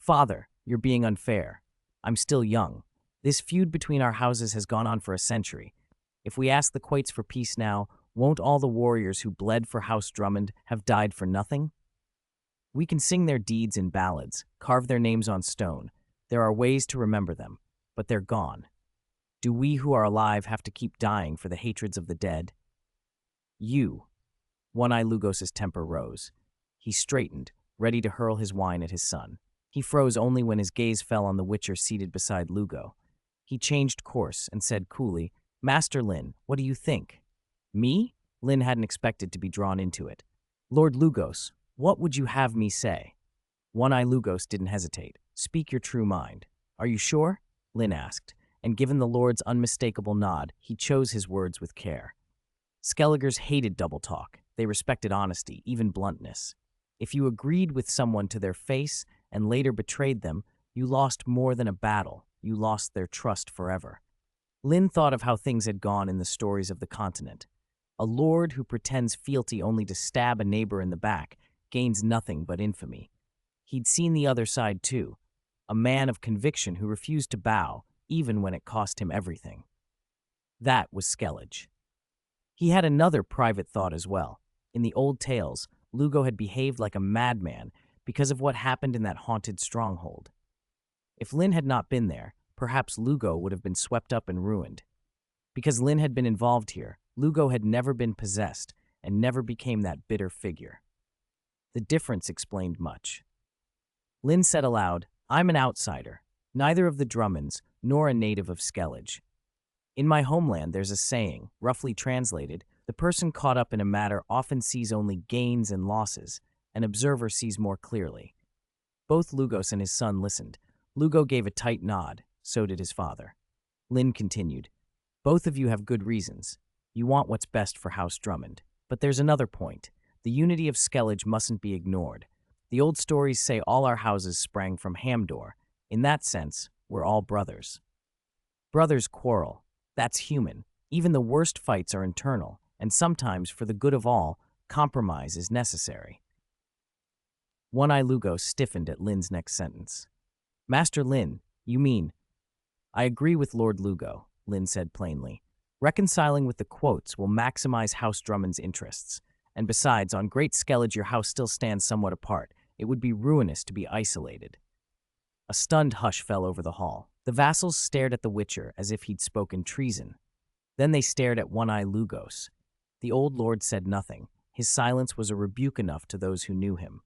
Father, you're being unfair. I'm still young. This feud between our houses has gone on for a century. If we ask the Quaits for peace now, won't all the warriors who bled for House Drummond have died for nothing? We can sing their deeds in ballads, carve their names on stone. There are ways to remember them, but they're gone. Do we who are alive have to keep dying for the hatreds of the dead? You. One-Eye Lugos's temper rose. He straightened, ready to hurl his wine at his son. He froze only when his gaze fell on the Witcher seated beside Lugo. He changed course and said coolly, Master Linn, what do you think? Me? Linn hadn't expected to be drawn into it. Lord Lugos, what would you have me say? One-Eye Lugos didn't hesitate. Speak your true mind. Are you sure? Linn asked, and given the Lord's unmistakable nod, he chose his words with care. Skelligers hated double talk. They respected honesty, even bluntness. If you agreed with someone to their face and later betrayed them, you lost more than a battle. You lost their trust forever. Linn thought of how things had gone in the stories of the continent. A lord who pretends fealty only to stab a neighbor in the back gains nothing but infamy. He'd seen the other side too, a man of conviction who refused to bow, even when it cost him everything. That was Skellige. He had another private thought as well. In the old tales, Lugo had behaved like a madman because of what happened in that haunted stronghold. If Linn had not been there, perhaps Lugo would have been swept up and ruined. Because Linn had been involved here, Lugo had never been possessed and never became that bitter figure. The difference explained much. Linn said aloud, I'm an outsider, neither of the Drummonds nor a native of Skellige. In my homeland there's a saying, roughly translated, the person caught up in a matter often sees only gains and losses, an observer sees more clearly. Both Lugos and his son listened. Lugo gave a tight nod, so did his father. Linn continued, both of you have good reasons. You want what's best for House Drummond. But there's another point. The unity of Skellige mustn't be ignored. The old stories say all our houses sprang from Hamdor. In that sense, we're all brothers. Brothers quarrel. That's human. Even the worst fights are internal, and sometimes, for the good of all, compromise is necessary. One-Eye Lugo stiffened at Linn's next sentence. Master Linn, you mean? I agree with Lord Lugo, Linn said plainly. Reconciling with the quotes will maximize House Drummond's interests. And besides, on Great Skellige your house still stands somewhat apart. It would be ruinous to be isolated. A stunned hush fell over the hall. The vassals stared at the Witcher as if he'd spoken treason. Then they stared at One-Eye Lugos. The old lord said nothing. His silence was a rebuke enough to those who knew him.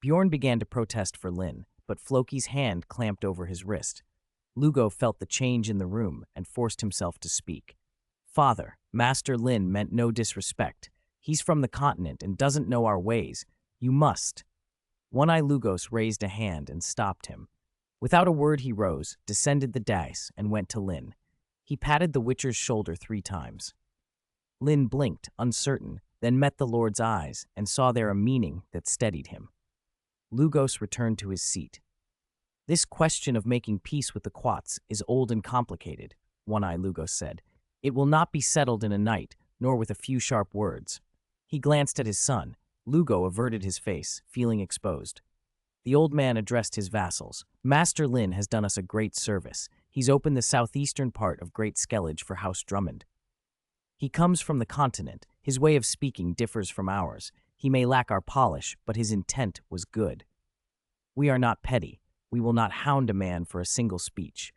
Bjorn began to protest for Linn, but Floki's hand clamped over his wrist. Lugo felt the change in the room and forced himself to speak. Father, Master Linn meant no disrespect. He's from the continent and doesn't know our ways. You must. One-Eye Lugos raised a hand and stopped him. Without a word he rose, descended the dais, and went to Linn. He patted the Witcher's shoulder 3 times. Linn blinked, uncertain, then met the Lord's eyes and saw there a meaning that steadied him. Lugos returned to his seat. This question of making peace with the Quats is old and complicated, One-Eye Lugos said. It will not be settled in a night, nor with a few sharp words. He glanced at his son. Lugo averted his face, feeling exposed. The old man addressed his vassals. Master Linn has done us a great service. He's opened the southeastern part of Great Skellige for House Drummond. He comes from the continent. His way of speaking differs from ours. He may lack our polish, but his intent was good. We are not petty. We will not hound a man for a single speech.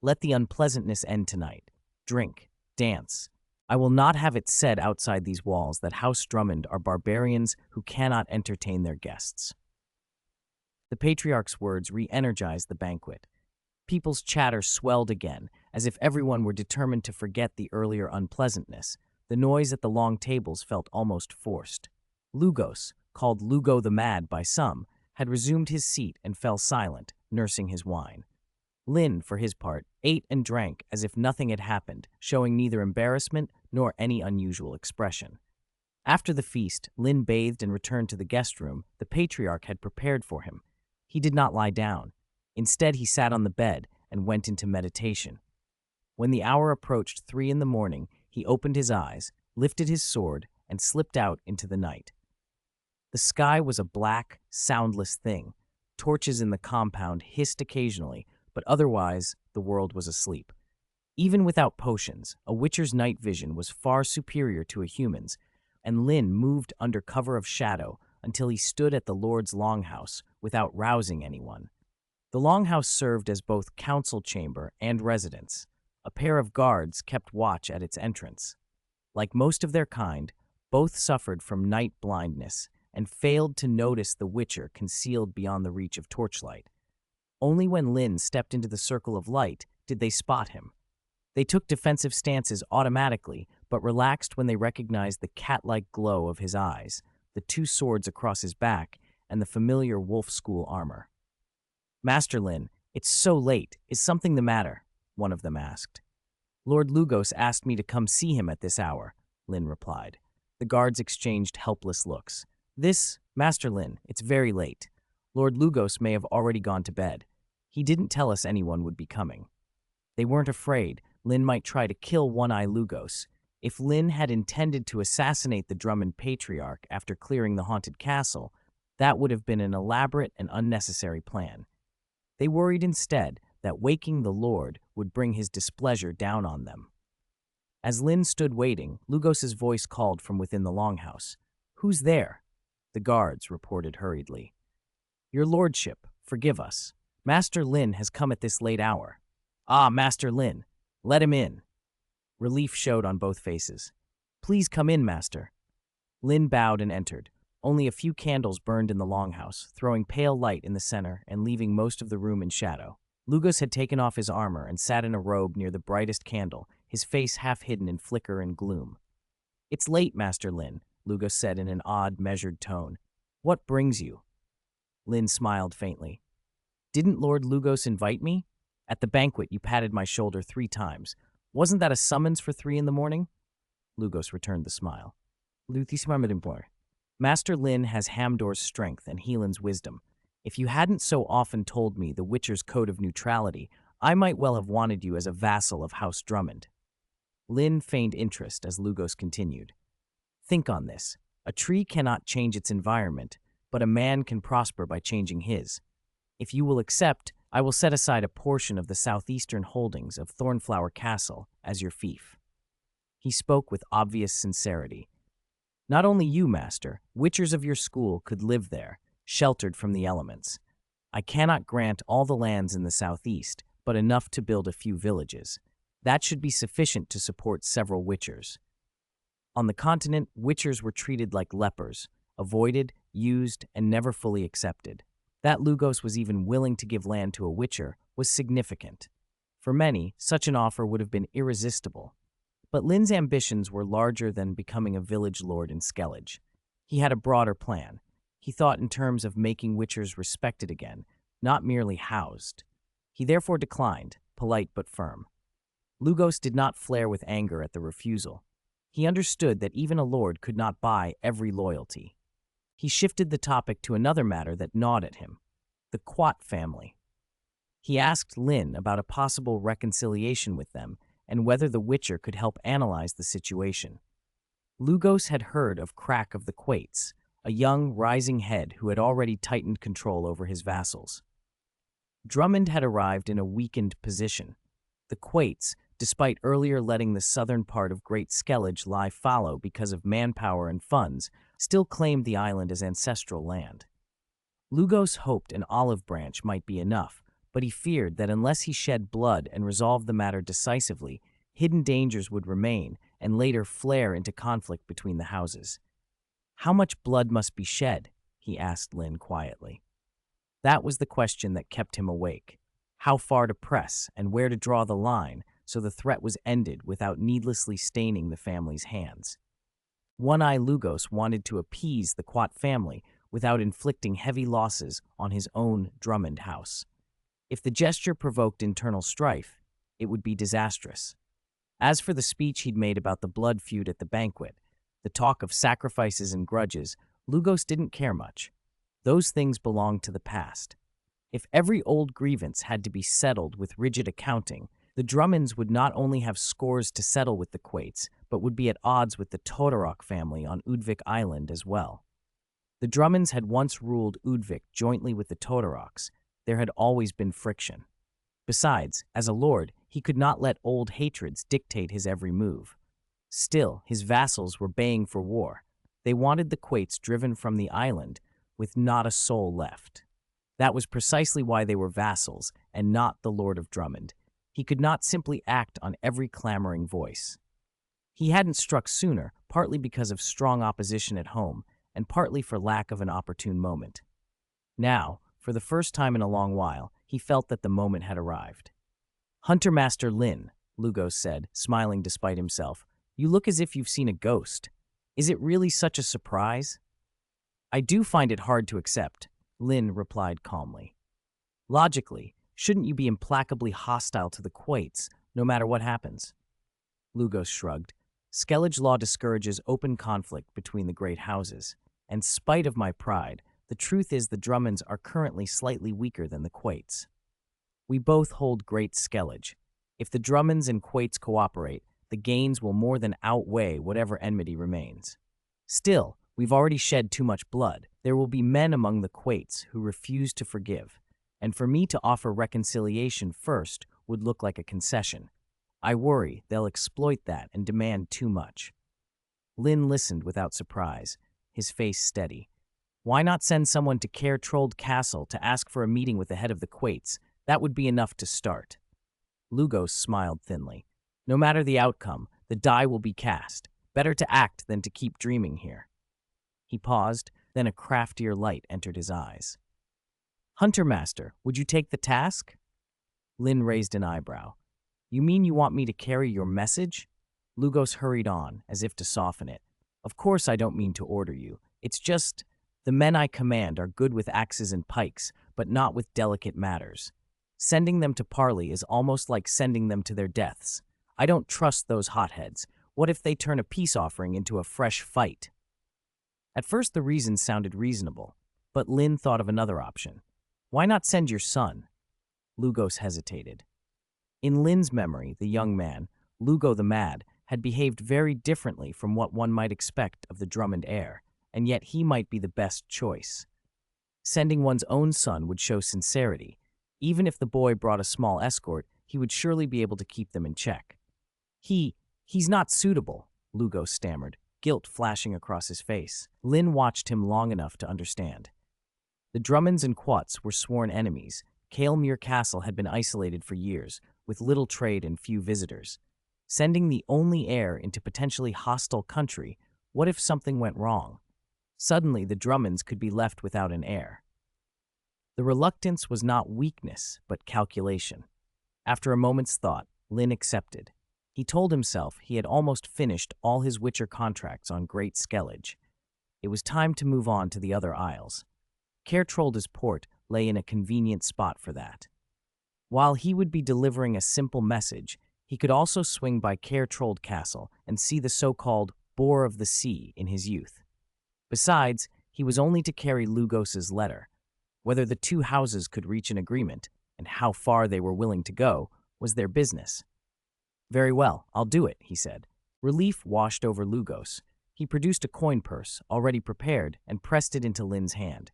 Let the unpleasantness end tonight. Drink, dance. I will not have it said outside these walls that House Drummond are barbarians who cannot entertain their guests. The patriarch's words re-energized the banquet. People's chatter swelled again, as if everyone were determined to forget the earlier unpleasantness. The noise at the long tables felt almost forced. Lugos, called Lugo the Mad by some, had resumed his seat and fell silent, nursing his wine. Linn, for his part, ate and drank as if nothing had happened, showing neither embarrassment nor any unusual expression. After the feast, Linn bathed and returned to the guest room the patriarch had prepared for him. He did not lie down. Instead, he sat on the bed and went into meditation. When the hour approached 3 in the morning, he opened his eyes, lifted his sword, and slipped out into the night. The sky was a black, soundless thing. Torches in the compound hissed occasionally, but otherwise the world was asleep. Even without potions, a witcher's night vision was far superior to a human's, and Linn moved under cover of shadow until he stood at the Lord's longhouse without rousing anyone. The longhouse served as both council chamber and residence. A pair of guards kept watch at its entrance. Like most of their kind, both suffered from night blindness and failed to notice the witcher concealed beyond the reach of torchlight. Only when Linn stepped into the circle of light did they spot him. They took defensive stances automatically, but relaxed when they recognized the cat-like glow of his eyes, the two swords across his back, and the familiar wolf school armor. "Master Linn, it's so late. Is something the matter?" one of them asked. "Lord Lugos asked me to come see him at this hour," Linn replied. The guards exchanged helpless looks. "Master Linn, it's very late. Lord Lugos may have already gone to bed. He didn't tell us anyone would be coming." They weren't afraid Linn might try to kill One-Eye Lugos. If Linn had intended to assassinate the Drummond Patriarch after clearing the haunted castle, that would have been an elaborate and unnecessary plan. They worried instead that waking the Lord would bring his displeasure down on them. As Linn stood waiting, Lugos's voice called from within the longhouse. "Who's there?" The guards reported hurriedly. "Your lordship, forgive us. Master Linn has come at this late hour." "Ah, Master Linn, let him in." Relief showed on both faces. "Please come in, master." Linn bowed and entered. Only a few candles burned in the longhouse, throwing pale light in the center and leaving most of the room in shadow. Lugos had taken off his armor and sat in a robe near the brightest candle, his face half hidden in flicker and gloom. "It's late, Master Linn," Lugos said in an odd, measured tone. "What brings you?" Linn smiled faintly. "Didn't Lord Lugos invite me? At the banquet, you patted my shoulder 3 times. Wasn't that a summons for 3 in the morning?" Lugos returned the smile. "Master Linn has Hamdor's strength and Helen's wisdom. If you hadn't so often told me the Witcher's code of neutrality, I might well have wanted you as a vassal of House Drummond." Linn feigned interest as Lugos continued. "Think on this. A tree cannot change its environment, but a man can prosper by changing his. If you will accept, I will set aside a portion of the southeastern holdings of Thornflower Castle as your fief." He spoke with obvious sincerity. "Not only you, master, witchers of your school could live there, sheltered from the elements. I cannot grant all the lands in the southeast, but enough to build a few villages. That should be sufficient to support several witchers. On the continent, witchers were treated like lepers, avoided, used, and never fully accepted. That Lugos was even willing to give land to a witcher was significant. For many, such an offer would have been irresistible. But Linn's ambitions were larger than becoming a village lord in Skellige. He had a broader plan. He thought in terms of making witchers respected again, not merely housed. He therefore declined, polite but firm. Lugos did not flare with anger at the refusal. He understood that even a lord could not buy every loyalty. He shifted the topic to another matter that gnawed at him, the Quat family. He asked Linn about a possible reconciliation with them and whether the Witcher could help analyze the situation. Lugos had heard of Crack of the Quates, a young, rising head who had already tightened control over his vassals. Drummond had arrived in a weakened position. The Quates, despite earlier letting the southern part of Great Skellige lie fallow because of manpower and funds, still claimed the island as ancestral land. Lugos hoped an olive branch might be enough, but he feared that unless he shed blood and resolved the matter decisively, hidden dangers would remain and later flare into conflict between the houses. "How much blood must be shed?" he asked Linn quietly. That was the question that kept him awake. How far to press and where to draw the line so the threat was ended without needlessly staining the family's hands. One-Eye Lugos wanted to appease the Quat family without inflicting heavy losses on his own Drummond house. If the gesture provoked internal strife, it would be disastrous. As for the speech he'd made about the blood feud at the banquet, the talk of sacrifices and grudges, Lugos didn't care much. Those things belonged to the past. If every old grievance had to be settled with rigid accounting, the Drummonds would not only have scores to settle with the Quates, but would be at odds with the Todorok family on Udvik Island as well. The Drummonds had once ruled Udvik jointly with the Todoroks. There had always been friction. Besides, as a lord, he could not let old hatreds dictate his every move. Still, his vassals were baying for war. They wanted the Quaits driven from the island, with not a soul left. That was precisely why they were vassals, and not the Lord of Drummond. He could not simply act on every clamoring voice. He hadn't struck sooner, partly because of strong opposition at home, and partly for lack of an opportune moment. Now, for the first time in a long while, he felt that the moment had arrived. "Hunter Master Linn," Lugos said, smiling despite himself, "you look as if you've seen a ghost. Is it really such a surprise?" "I do find it hard to accept," Linn replied calmly. "Logically, shouldn't you be implacably hostile to the Quaits, no matter what happens?" Lugos shrugged. "Skellige law discourages open conflict between the great houses, and spite of my pride, the truth is the Drummonds are currently slightly weaker than the Quaits. We both hold great Skellige. If the Drummonds and Quaits cooperate, the gains will more than outweigh whatever enmity remains. Still, we've already shed too much blood. There will be men among the Quaits who refuse to forgive, and for me to offer reconciliation first would look like a concession. I worry they'll exploit that and demand too much." Linn listened without surprise, his face steady. "Why not send someone to Kaer Castle to ask for a meeting with the head of the Quaits? That would be enough to start." Lugos smiled thinly. "No matter the outcome, the die will be cast. Better to act than to keep dreaming here." He paused, then a craftier light entered his eyes. "Hunter Master, would you take the task?" Linn raised an eyebrow. "You mean you want me to carry your message?" Lugos hurried on, as if to soften it. "Of course I don't mean to order you. It's just, the men I command are good with axes and pikes, but not with delicate matters. Sending them to parley is almost like sending them to their deaths. I don't trust those hotheads. What if they turn a peace offering into a fresh fight?" At first the reason sounded reasonable, but Linn thought of another option. "Why not send your son?" Lugos hesitated. In Linn's memory, the young man, Lugo the Mad, had behaved very differently from what one might expect of the Drummond heir, and yet he might be the best choice. Sending one's own son would show sincerity. Even if the boy brought a small escort, he would surely be able to keep them in check. He's not suitable," Lugos stammered, guilt flashing across his face. Linn watched him long enough to understand. The Drummonds and Quats were sworn enemies. Kaer Castle had been isolated for years, with little trade and few visitors. Sending the only heir into potentially hostile country, what if something went wrong? Suddenly, the Drummonds could be left without an heir. The reluctance was not weakness, but calculation. After a moment's thought, Linn accepted. He told himself he had almost finished all his Witcher contracts on Great Skellige. It was time to move on to the other isles. Kaer Port lay in a convenient spot for that. While he would be delivering a simple message, he could also swing by Kaer Castle and see the so-called Boar of the Sea in his youth. Besides, he was only to carry Lugos's letter. Whether the two houses could reach an agreement, and how far they were willing to go, was their business. "Very well, I'll do it," he said. Relief washed over Lugos. He produced a coin purse, already prepared, and pressed it into Linn's hand.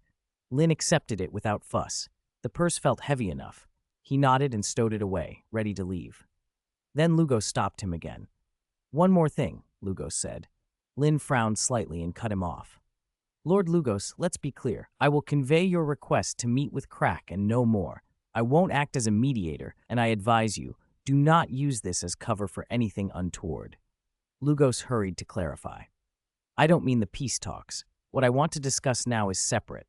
Linn accepted it without fuss. The purse felt heavy enough. He nodded and stowed it away, ready to leave. Then Lugos stopped him again. "One more thing," Lugos said. Linn frowned slightly and cut him off. "Lord Lugos, let's be clear. I will convey your request to meet with Crack and no more. I won't act as a mediator, and I advise you, do not use this as cover for anything untoward." Lugos hurried to clarify. "I don't mean the peace talks. What I want to discuss now is separate."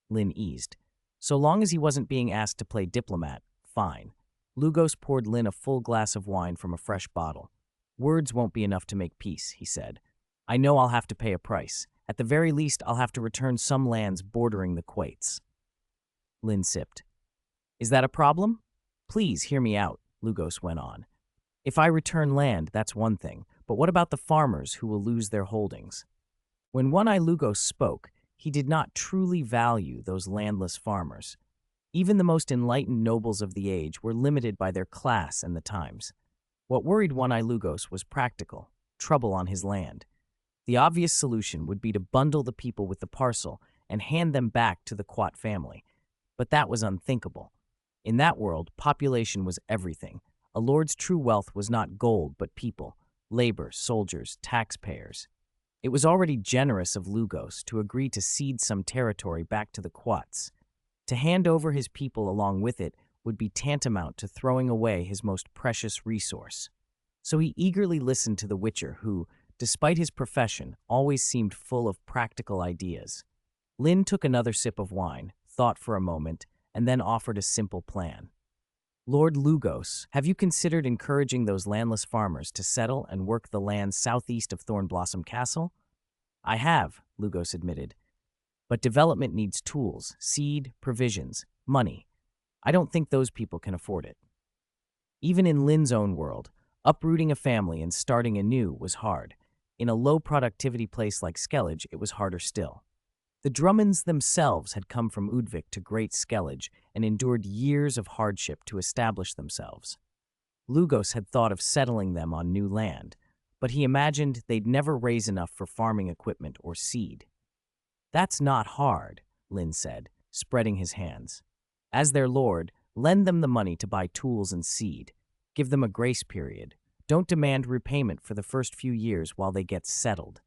Linn eased. So long as he wasn't being asked to play diplomat, fine. Lugos poured Linn a full glass of wine from a fresh bottle. "Words won't be enough to make peace," he said. "I know I'll have to pay a price. At the very least, I'll have to return some lands bordering the Quaits." Linn sipped. "Is that a problem?" "Please hear me out," Lugos went on. "If I return land, that's one thing, but what about the farmers who will lose their holdings?" When One-Eye Lugos spoke, he did not truly value those landless farmers. Even the most enlightened nobles of the age were limited by their class and the times. What worried One-Eye Lugos was practical, trouble on his land. The obvious solution would be to bundle the people with the parcel and hand them back to the Quat family. But that was unthinkable. In that world, population was everything. A lord's true wealth was not gold, but people, labor, soldiers, taxpayers. It was already generous of Lugos to agree to cede some territory back to the Quats. To hand over his people along with it would be tantamount to throwing away his most precious resource. So he eagerly listened to the Witcher who, despite his profession, always seemed full of practical ideas. Linn took another sip of wine, thought for a moment, and then offered a simple plan. Lord Lugos, have you considered encouraging those landless farmers to settle and work the land southeast of Thornblossom Castle? I have, Lugos admitted. But development needs tools, seed, provisions, money. I don't think those people can afford it. Even in Linn's own world, uprooting a family and starting anew was hard. In a low-productivity place like Skellige, it was harder still. The Drummonds themselves had come from Udvik to Great Skellige and endured years of hardship to establish themselves. Lugos had thought of settling them on new land, but he imagined they'd never raise enough for farming equipment or seed. That's not hard, Linn said, spreading his hands. As their lord, lend them the money to buy tools and seed. Give them a grace period. Don't demand repayment for the first few years while they get settled.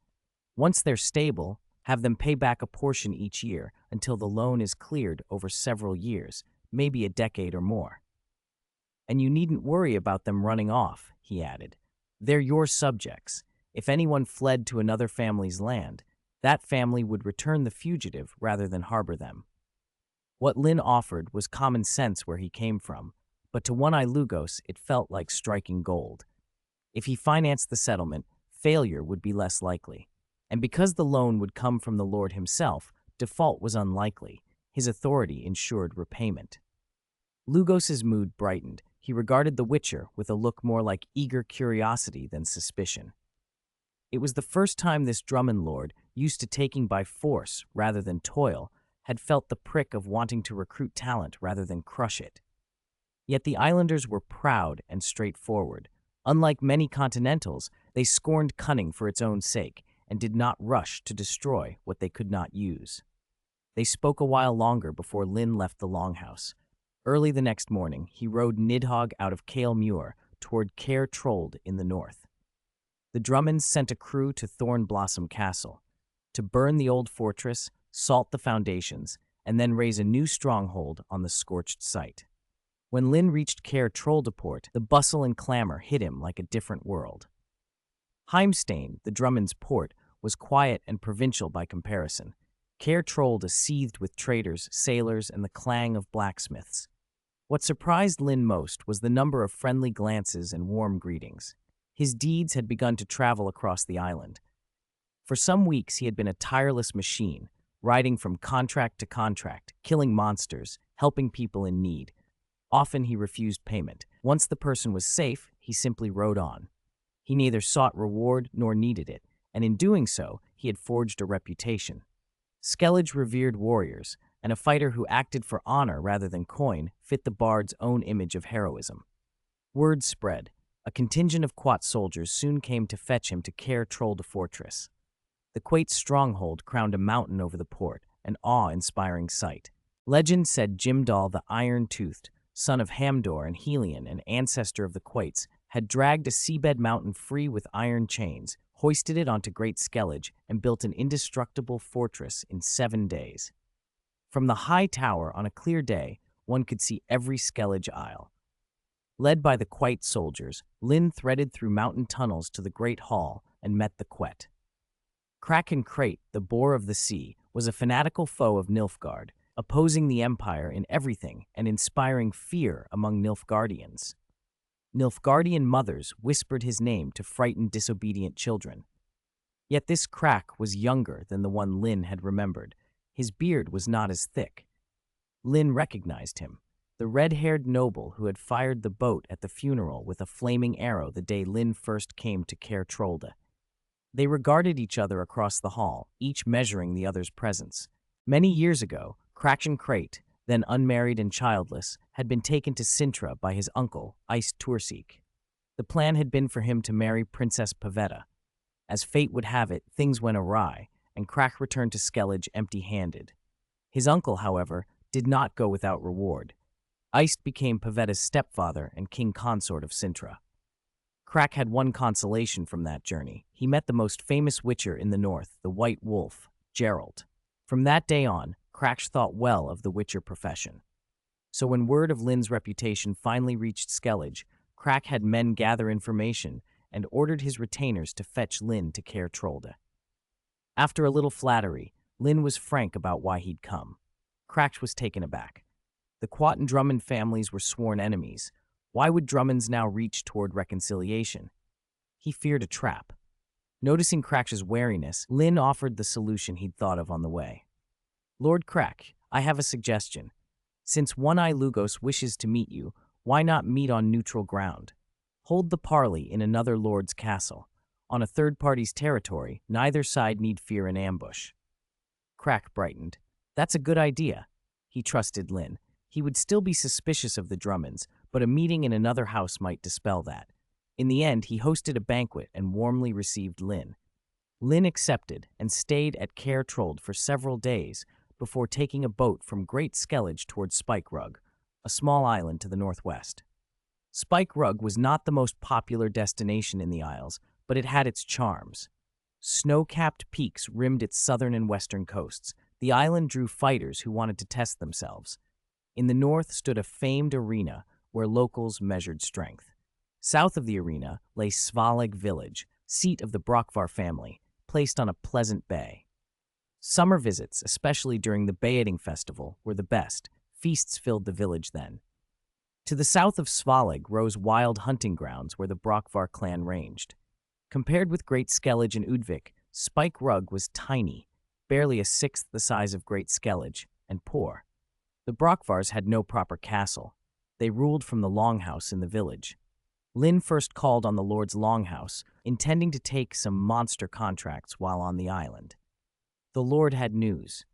Once they're stable, have them pay back a portion each year until the loan is cleared over several years, maybe a decade or more. And you needn't worry about them running off, he added. They're your subjects. If anyone fled to another family's land, that family would return the fugitive rather than harbor them. What Linn offered was common sense where he came from, but to One-Eye Lugos it felt like striking gold. If he financed the settlement, failure would be less likely. And because the loan would come from the Lord himself, default was unlikely. His authority ensured repayment. Lugos's mood brightened. He regarded the Witcher with a look more like eager curiosity than suspicion. It was the first time this Drummond lord, used to taking by force rather than toil, had felt the prick of wanting to recruit talent rather than crush it. Yet the islanders were proud and straightforward. Unlike many continentals, they scorned cunning for its own sake, and did not rush to destroy what they could not use. They spoke a while longer before Linn left the longhouse. Early the next morning, he rode Nidhogg out of Kaer Morhen toward Kaer Trold in the north. The Drummonds sent a crew to Thornblossom Castle to burn the old fortress, salt the foundations, and then raise a new stronghold on the scorched site. When Linn reached Kaer Troldeport, the bustle and clamor hit him like a different world. Heimstein, the Drummonds' port, was quiet and provincial by comparison. Kaer Trolde seethed with traders, sailors, and the clang of blacksmiths. What surprised Linn most was the number of friendly glances and warm greetings. His deeds had begun to travel across the island. For some weeks he had been a tireless machine, riding from contract to contract, killing monsters, helping people in need. Often he refused payment. Once the person was safe, he simply rode on. He neither sought reward nor needed it, and in doing so, he had forged a reputation. Skellige revered warriors, and a fighter who acted for honor rather than coin fit the bard's own image of heroism. Word spread. A contingent of Quat soldiers soon came to fetch him to Kaer Trolde Fortress. The Quate's stronghold crowned a mountain over the port, an awe-inspiring sight. Legend said Jimdal the Iron-Toothed, son of Hamdor and Helion and ancestor of the Quates, had dragged a seabed mountain free with iron chains, hoisted it onto Great Skellige, and built an indestructible fortress in 7 days. From the high tower on a clear day, one could see every Skellige isle. Led by the Quite soldiers, Linn threaded through mountain tunnels to the Great Hall and met the Quet. Kraken Crate, the boar of the sea, was a fanatical foe of Nilfgaard, opposing the Empire in everything and inspiring fear among Nilfgaardians. Nilfgaardian mothers whispered his name to frighten disobedient children. Yet this Krak was younger than the one Linn had remembered. His beard was not as thick. Linn recognized him, the red-haired noble who had fired the boat at the funeral with a flaming arrow the day Linn first came to Kaer Trolde. They regarded each other across the hall, each measuring the other's presence. Many years ago, Kraken Crate, then unmarried and childless, had been taken to Sintra by his uncle, Iced Tursik. The plan had been for him to marry Princess Pavetta. As fate would have it, things went awry, and Krak returned to Skellige empty-handed. His uncle, however, did not go without reward. Iced became Pavetta's stepfather and king consort of Sintra. Crack had one consolation from that journey. He met the most famous witcher in the north, the White Wolf, Geralt. From that day on, Crack thought well of the witcher profession. So when word of Linn's reputation finally reached Skellige, Crack had men gather information and ordered his retainers to fetch Linn to Kaer Trolde. After a little flattery, Linn was frank about why he'd come. Crack was taken aback. The Quat and Drummond families were sworn enemies. Why would Drummonds now reach toward reconciliation? He feared a trap. Noticing Crack's wariness, Linn offered the solution he'd thought of on the way. "Lord Crack, I have a suggestion. Since One-Eye Lugos wishes to meet you, why not meet on neutral ground? Hold the parley in another lord's castle. On a third party's territory, neither side need fear an ambush." Crack brightened. "That's a good idea." He trusted Linn. He would still be suspicious of the Drummonds, but a meeting in another house might dispel that. In the end, he hosted a banquet and warmly received Linn. Linn accepted and stayed at Kaer Trolde for several days before taking a boat from Great Skellige toward Spike Rug, a small island to the northwest. Spike Rug was not the most popular destination in the Isles, but it had its charms. Snow-capped peaks rimmed its southern and western coasts. The island drew fighters who wanted to test themselves. In the north stood a famed arena where locals measured strength. South of the arena lay Svalig village, seat of the Brockvar family, placed on a pleasant bay. Summer visits, especially during the Bayading festival, were the best. Feasts filled the village then. To the south of Svalig rose wild hunting grounds where the Brockvar clan ranged. Compared with Great Skellige and Udvik, Spike Rug was tiny, barely a sixth the size of Great Skellige, and poor. The Brockvars had no proper castle. They ruled from the longhouse in the village. Linn first called on the Lord's longhouse, intending to take some monster contracts while on the island. The Lord had news.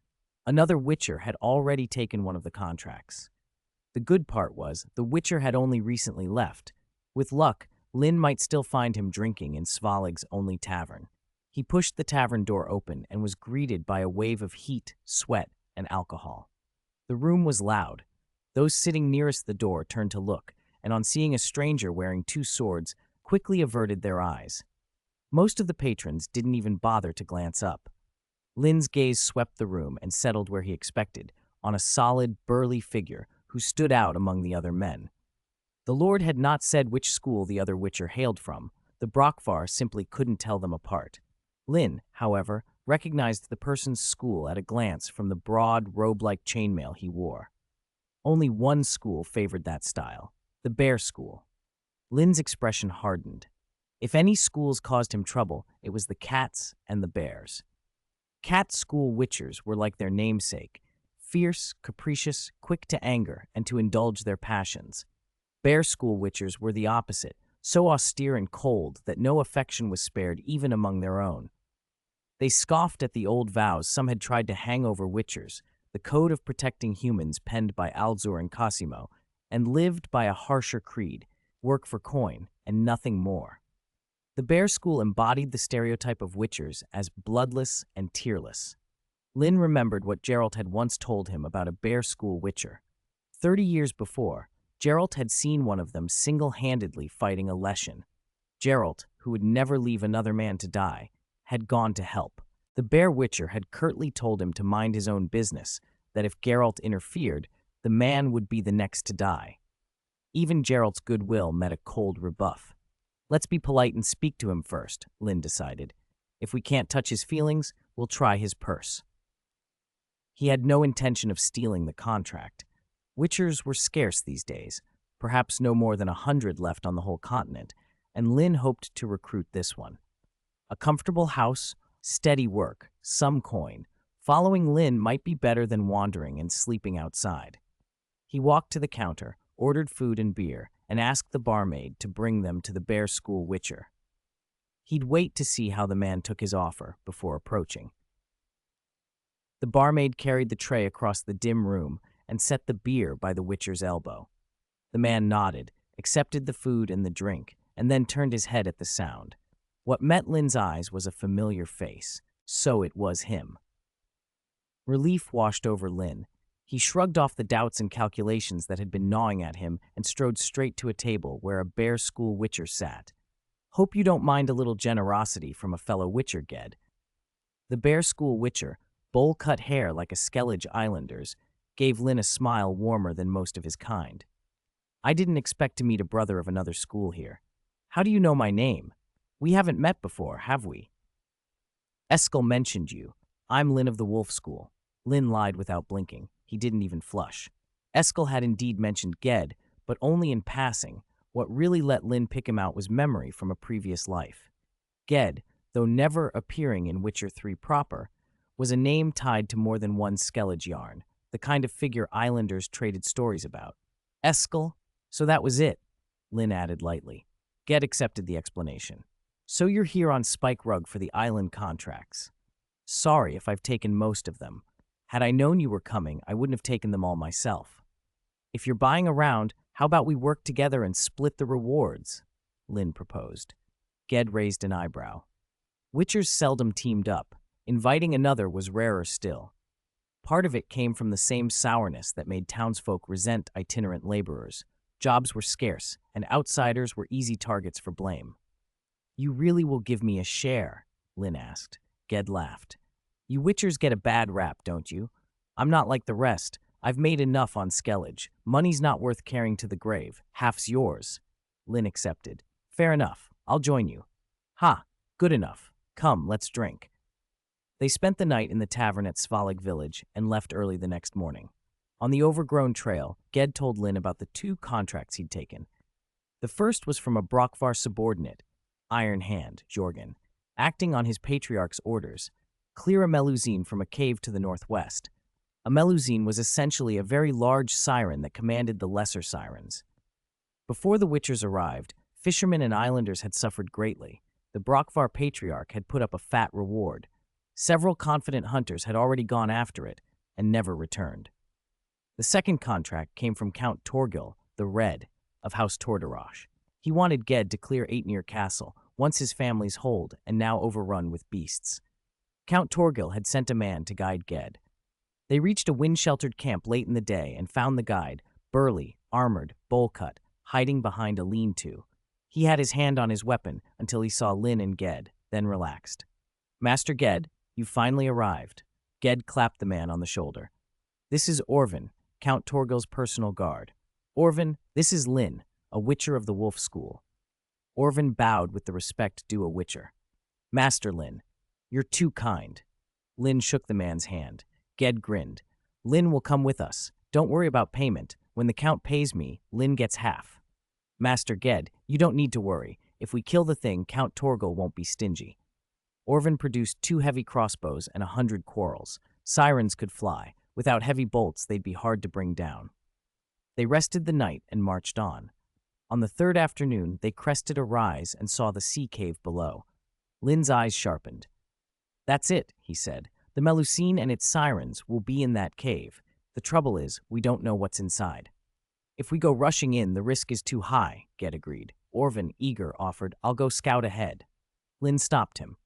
Another witcher had already taken one of the contracts. The good part was, the witcher had only recently left. With luck, Linn might still find him drinking in Svalig's only tavern. He pushed the tavern door open and was greeted by a wave of heat, sweat, and alcohol. The room was loud. Those sitting nearest the door turned to look, and on seeing a stranger wearing two swords, quickly averted their eyes. Most of the patrons didn't even bother to glance up. Linn's gaze swept the room and settled where he expected, on a solid, burly figure who stood out among the other men. The Lord had not said which school the other witcher hailed from. The Brockvar simply couldn't tell them apart. Linn, however, recognized the person's school at a glance from the broad, robe-like chainmail he wore. Only one school favored that style, the Bear School. Linn's expression hardened. If any schools caused him trouble, it was the Cats and the Bears. Cat School witchers were like their namesake, fierce, capricious, quick to anger and to indulge their passions. Bear School witchers were the opposite, so austere and cold that no affection was spared even among their own. They scoffed at the old vows some had tried to hang over witchers, the code of protecting humans penned by Alzur and Cosimo, and lived by a harsher creed, work for coin, and nothing more. The Bear School embodied the stereotype of witchers as bloodless and tearless. Linn remembered what Geralt had once told him about a Bear School witcher. 30 years before, Geralt had seen one of them single-handedly fighting a Leshen. Geralt, who would never leave another man to die, had gone to help. The Bear Witcher had curtly told him to mind his own business, that if Geralt interfered, the man would be the next to die. Even Geralt's goodwill met a cold rebuff. Let's be polite and speak to him first, Linn decided. If we can't touch his feelings, we'll try his purse. He had no intention of stealing the contract. Witchers were scarce these days, perhaps no more than 100 left on the whole continent, and Linn hoped to recruit this one. A comfortable house, steady work, some coin. Following Linn might be better than wandering and sleeping outside. He walked to the counter, ordered food and beer, and asked the barmaid to bring them to the Bear School witcher. He'd wait to see how the man took his offer before approaching. The barmaid carried the tray across the dim room and set the beer by the witcher's elbow. The man nodded, accepted the food and the drink, and then turned his head at the sound. What met Linn's eyes was a familiar face. So it was him. Relief washed over Linn. He shrugged off the doubts and calculations that had been gnawing at him and strode straight to a table where a bare school witcher sat. "Hope you don't mind a little generosity from a fellow witcher, Ged." The bare school witcher, bowl-cut hair like a Skellige Islander's, gave Linn a smile warmer than most of his kind. "I didn't expect to meet a brother of another school here. How do you know my name? We haven't met before, have we?" "Eskel mentioned you. I'm Linn of the Wolf School." Linn lied without blinking. He didn't even flush. Eskel had indeed mentioned Ged, but only in passing. What really let Linn pick him out was memory from a previous life. Ged, though never appearing in Witcher 3 proper, was a name tied to more than one Skellige yarn, the kind of figure islanders traded stories about. "Eskel? So that was it," Linn added lightly. Ged accepted the explanation. "So you're here on Spike Rug for the island contracts. Sorry if I've taken most of them. Had I known you were coming, I wouldn't have taken them all myself. If you're buying around, how about we work together and split the rewards?" Linn proposed. Ged raised an eyebrow. Witchers seldom teamed up. Inviting another was rarer still. Part of it came from the same sourness that made townsfolk resent itinerant laborers. Jobs were scarce, and outsiders were easy targets for blame. "You really will give me a share?" Linn asked. Ged laughed. "You witchers get a bad rap, don't you? I'm not like the rest. I've made enough on Skellige. Money's not worth carrying to the grave. Half's yours." Linn accepted. "Fair enough. I'll join you." "Ha, good enough. Come, let's drink." They spent the night in the tavern at Svalig village and left early the next morning. On the overgrown trail, Ged told Linn about the 2 contracts he'd taken. The first was from a Brockvar subordinate, Iron Hand, Jorgen, acting on his patriarch's orders. Clear a Melusine from a cave to the northwest. A Melusine was essentially a very large siren that commanded the lesser sirens. Before the Witchers arrived, fishermen and islanders had suffered greatly. The Brockvar patriarch had put up a fat reward. Several confident hunters had already gone after it and never returned. The second contract came from Count Torgil, the Red, of House Tordarosh. He wanted Ged to clear Aetnir Castle, once his family's hold and now overrun with beasts. Count Torgil had sent a man to guide Ged. They reached a wind-sheltered camp late in the day and found the guide, burly, armored, bowl-cut, hiding behind a lean-to. He had his hand on his weapon until he saw Linn and Ged, then relaxed. "Master Ged, you've finally arrived." Ged clapped the man on the shoulder. "This is Orvin, Count Torgil's personal guard. Orvin, this is Linn, a Witcher of the Wolf School." Orvin bowed with the respect due a Witcher. "Master Linn, you're too kind." Linn shook the man's hand. Ged grinned. "Linn will come with us. Don't worry about payment. When the Count pays me, Linn gets half." "Master Ged, you don't need to worry. If we kill the thing, Count Torgil won't be stingy." Orvin produced 2 heavy crossbows and 100 quarrels. Sirens could fly. Without heavy bolts, they'd be hard to bring down. They rested the night and marched on. On the 3rd afternoon, they crested a rise and saw the sea cave below. Linn's eyes sharpened. "That's it," he said. "The Melusine and its sirens will be in that cave. The trouble is, we don't know what's inside." "If we go rushing in, the risk is too high," Ged agreed. Orvin, eager, offered, "I'll go scout ahead." Linn stopped him.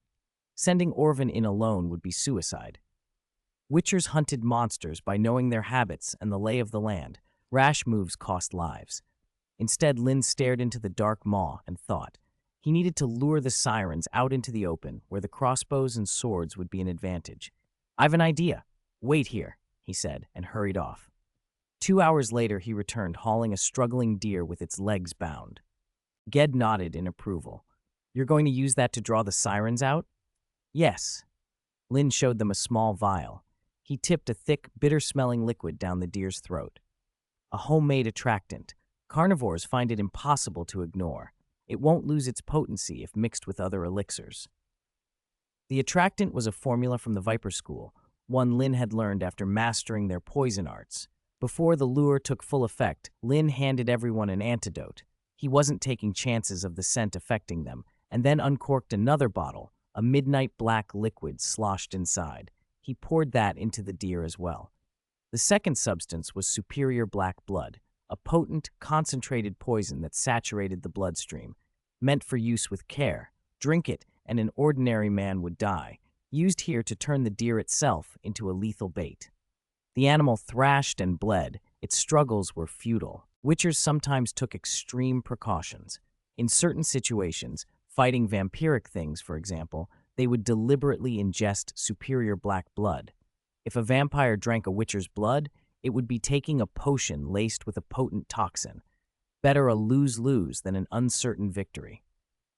Sending Orvin in alone would be suicide. Witchers hunted monsters by knowing their habits and the lay of the land. Rash moves cost lives. Instead, Linn stared into the dark maw and thought. He needed to lure the sirens out into the open, where the crossbows and swords would be an advantage. "I've an idea. Wait here," he said, and hurried off. 2 hours later, he returned, hauling a struggling deer with its legs bound. Ged nodded in approval. "You're going to use that to draw the sirens out?" "Yes." Linn showed them a small vial. He tipped a thick, bitter-smelling liquid down the deer's throat. "A homemade attractant. Carnivores find it impossible to ignore. It won't lose its potency if mixed with other elixirs." The attractant was a formula from the Viper School, one Linn had learned after mastering their poison arts. Before the lure took full effect, Linn handed everyone an antidote. He wasn't taking chances of the scent affecting them, and then uncorked another bottle, a midnight black liquid sloshed inside. He poured that into the deer as well. The second substance was superior black blood, a potent, concentrated poison that saturated the bloodstream. Meant for use with care. Drink it, and an ordinary man would die. used here to turn the deer itself into a lethal bait. The animal thrashed and bled. Its struggles were futile. Witchers sometimes took extreme precautions. In certain situations, fighting vampiric things, for example, they would deliberately ingest superior black blood. If a vampire drank a witcher's blood, it would be taking a potion laced with a potent toxin. Better a lose-lose than an uncertain victory.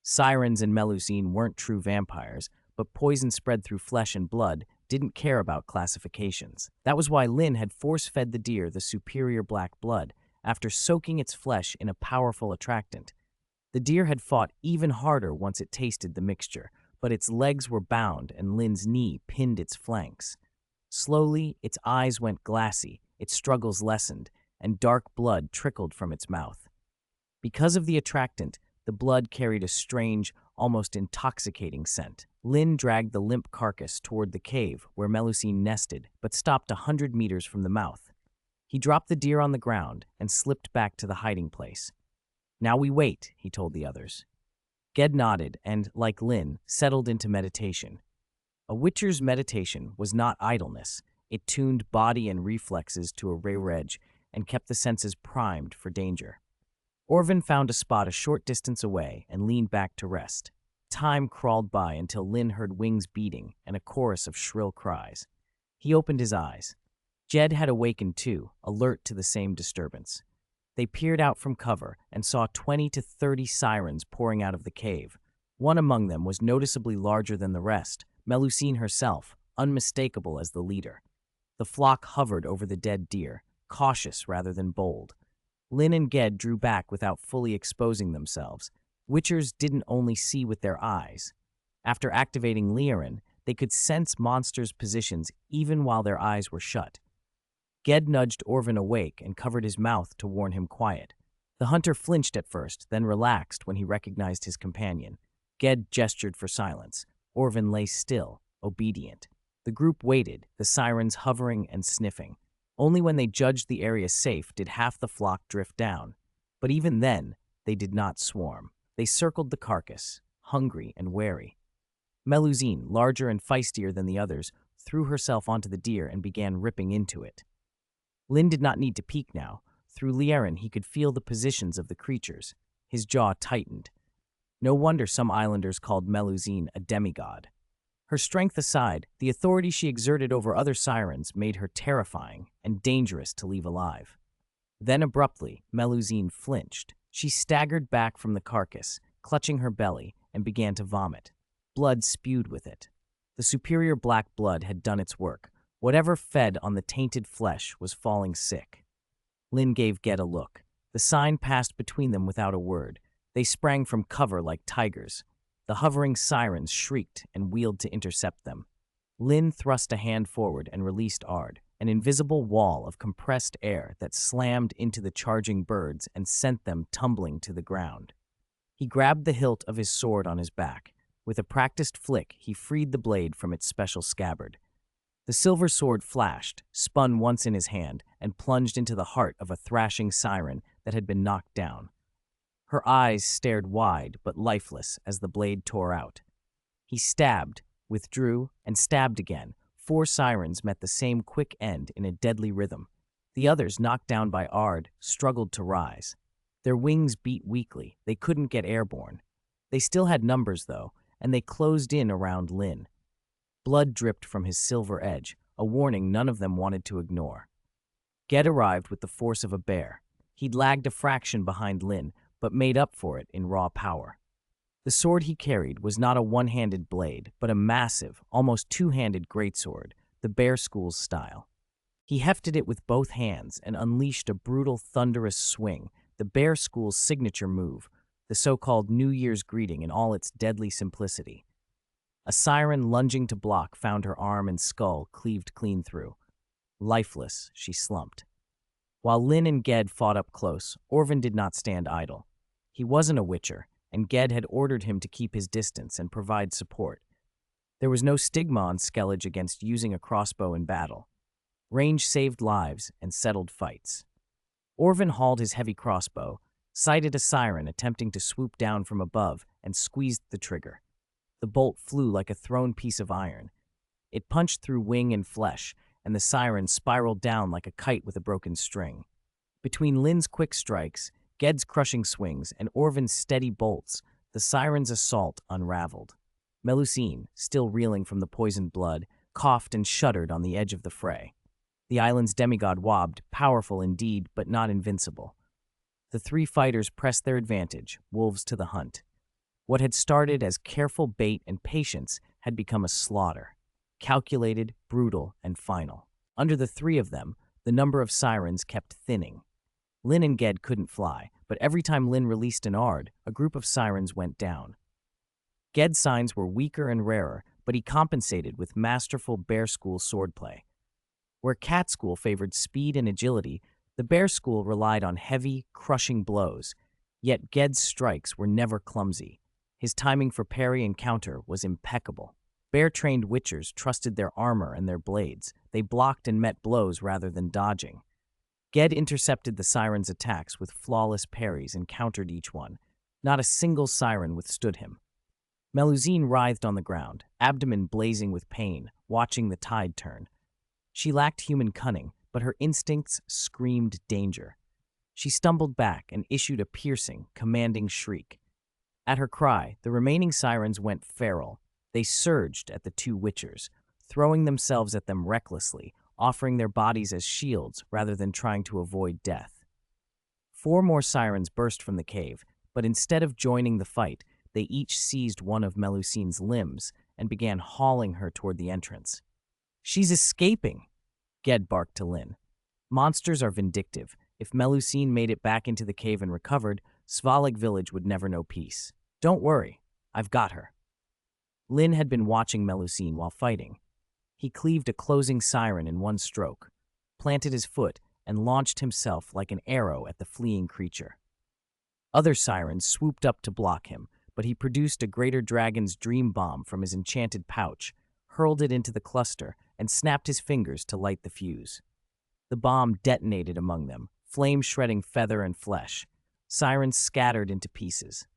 Sirens and Melusine weren't true vampires, but poison spread through flesh and blood didn't care about classifications. That was why Linn had force-fed the deer the superior black blood after soaking its flesh in a powerful attractant. The deer had fought even harder once it tasted the mixture, but its legs were bound and Linn's knee pinned its flanks. Slowly, its eyes went glassy, its struggles lessened, and dark blood trickled from its mouth. Because of the attractant, the blood carried a strange, almost intoxicating scent. Linn dragged the limp carcass toward the cave where Melusine nested, but stopped 100 meters from the mouth. He dropped the deer on the ground and slipped back to the hiding place. "Now we wait," he told the others. Ged nodded and, like Linn, settled into meditation. A witcher's meditation was not idleness. It tuned body and reflexes to a rare edge and kept the senses primed for danger. Orvin found a spot a short distance away and leaned back to rest. Time crawled by until Linn heard wings beating and a chorus of shrill cries. He opened his eyes. Ged had awakened too, alert to the same disturbance. They peered out from cover and saw 20 to 30 sirens pouring out of the cave. One among them was noticeably larger than the rest, Melusine herself, unmistakable as the leader. The flock hovered over the dead deer, cautious rather than bold. Linn and Ged drew back without fully exposing themselves. Witchers didn't only see with their eyes. After activating Eredin, they could sense monsters' positions even while their eyes were shut. Ged nudged Orvin awake and covered his mouth to warn him quiet. The hunter flinched at first, then relaxed when he recognized his companion. Ged gestured for silence. Orvin lay still, obedient. The group waited, the sirens hovering and sniffing. Only when they judged the area safe did half the flock drift down. But even then, they did not swarm. They circled the carcass, hungry and wary. Melusine, larger and feistier than the others, threw herself onto the deer and began ripping into it. Linn did not need to peek now. Through Eredin, he could feel the positions of the creatures. His jaw tightened. No wonder some islanders called Melusine a demigod. Her strength aside, the authority she exerted over other sirens made her terrifying and dangerous to leave alive. Then abruptly, Melusine flinched. She staggered back from the carcass, clutching her belly, and began to vomit. Blood spewed with it. The superior black blood had done its work. Whatever fed on the tainted flesh was falling sick. Linn gave Ged a look. The sign passed between them without a word. They sprang from cover like tigers. The hovering sirens shrieked and wheeled to intercept them. Linn thrust a hand forward and released Ard, an invisible wall of compressed air that slammed into the charging birds and sent them tumbling to the ground. He grabbed the hilt of his sword on his back. With a practiced flick, he freed the blade from its special scabbard. The silver sword flashed, spun once in his hand, and plunged into the heart of a thrashing siren that had been knocked down. Her eyes stared wide but lifeless as the blade tore out. He stabbed, withdrew, and stabbed again. 4 sirens met the same quick end in a deadly rhythm. The others, knocked down by Ard, struggled to rise. Their wings beat weakly. They couldn't get airborne. They still had numbers, though, and they closed in around Linn. Blood dripped from his silver edge, a warning none of them wanted to ignore. Ged arrived with the force of a bear. He'd lagged a fraction behind Linn, but made up for it in raw power. The sword he carried was not a one-handed blade, but a massive, almost two-handed greatsword, the bear school's style. He hefted it with both hands and unleashed a brutal, thunderous swing, the bear school's signature move, the so-called New Year's greeting in all its deadly simplicity. A siren lunging to block found her arm and skull cleaved clean through. Lifeless, she slumped. While Linn and Ged fought up close, Orvin did not stand idle. He wasn't a witcher, and Ged had ordered him to keep his distance and provide support. There was no stigma on Skellige against using a crossbow in battle. Range saved lives and settled fights. Orvin hauled his heavy crossbow, sighted a siren attempting to swoop down from above, and squeezed the trigger. The bolt flew like a thrown piece of iron. It punched through wing and flesh, and the siren spiraled down like a kite with a broken string. Between Linn's quick strikes, Ged's crushing swings, and Orvan's steady bolts, the siren's assault unraveled. Melusine, still reeling from the poisoned blood, coughed and shuddered on the edge of the fray. The island's demigod wobbed, powerful indeed, but not invincible. The three fighters pressed their advantage, wolves to the hunt. What had started as careful bait and patience had become a slaughter, calculated, brutal, and final. Under the three of them, the number of sirens kept thinning. Linn and Ged couldn't fly, but every time Linn released an Ard, a group of sirens went down. Ged's signs were weaker and rarer, but he compensated with masterful bear school swordplay. Where cat school favored speed and agility, the bear school relied on heavy, crushing blows. Yet Ged's strikes were never clumsy. His timing for parry and counter was impeccable. Bear-trained witchers trusted their armor and their blades. They blocked and met blows rather than dodging. Ged intercepted the siren's attacks with flawless parries and countered each one. Not a single siren withstood him. Melusine writhed on the ground, abdomen blazing with pain, watching the tide turn. She lacked human cunning, but her instincts screamed danger. She stumbled back and issued a piercing, commanding shriek. At her cry, the remaining sirens went feral. They surged at the two witchers, throwing themselves at them recklessly, offering their bodies as shields rather than trying to avoid death. 4 more sirens burst from the cave, but instead of joining the fight, they each seized one of Melusine's limbs and began hauling her toward the entrance. "She's escaping," Ged barked to Linn. Monsters are vindictive. If Melusine made it back into the cave and recovered, Svalig village would never know peace. "Don't worry, I've got her." Linn had been watching Melusine while fighting. He cleaved a closing siren in one stroke, planted his foot, and launched himself like an arrow at the fleeing creature. Other sirens swooped up to block him, but he produced a greater dragon's dream bomb from his enchanted pouch, hurled it into the cluster, and snapped his fingers to light the fuse. The bomb detonated among them, flame shredding feather and flesh. Sirens scattered into pieces.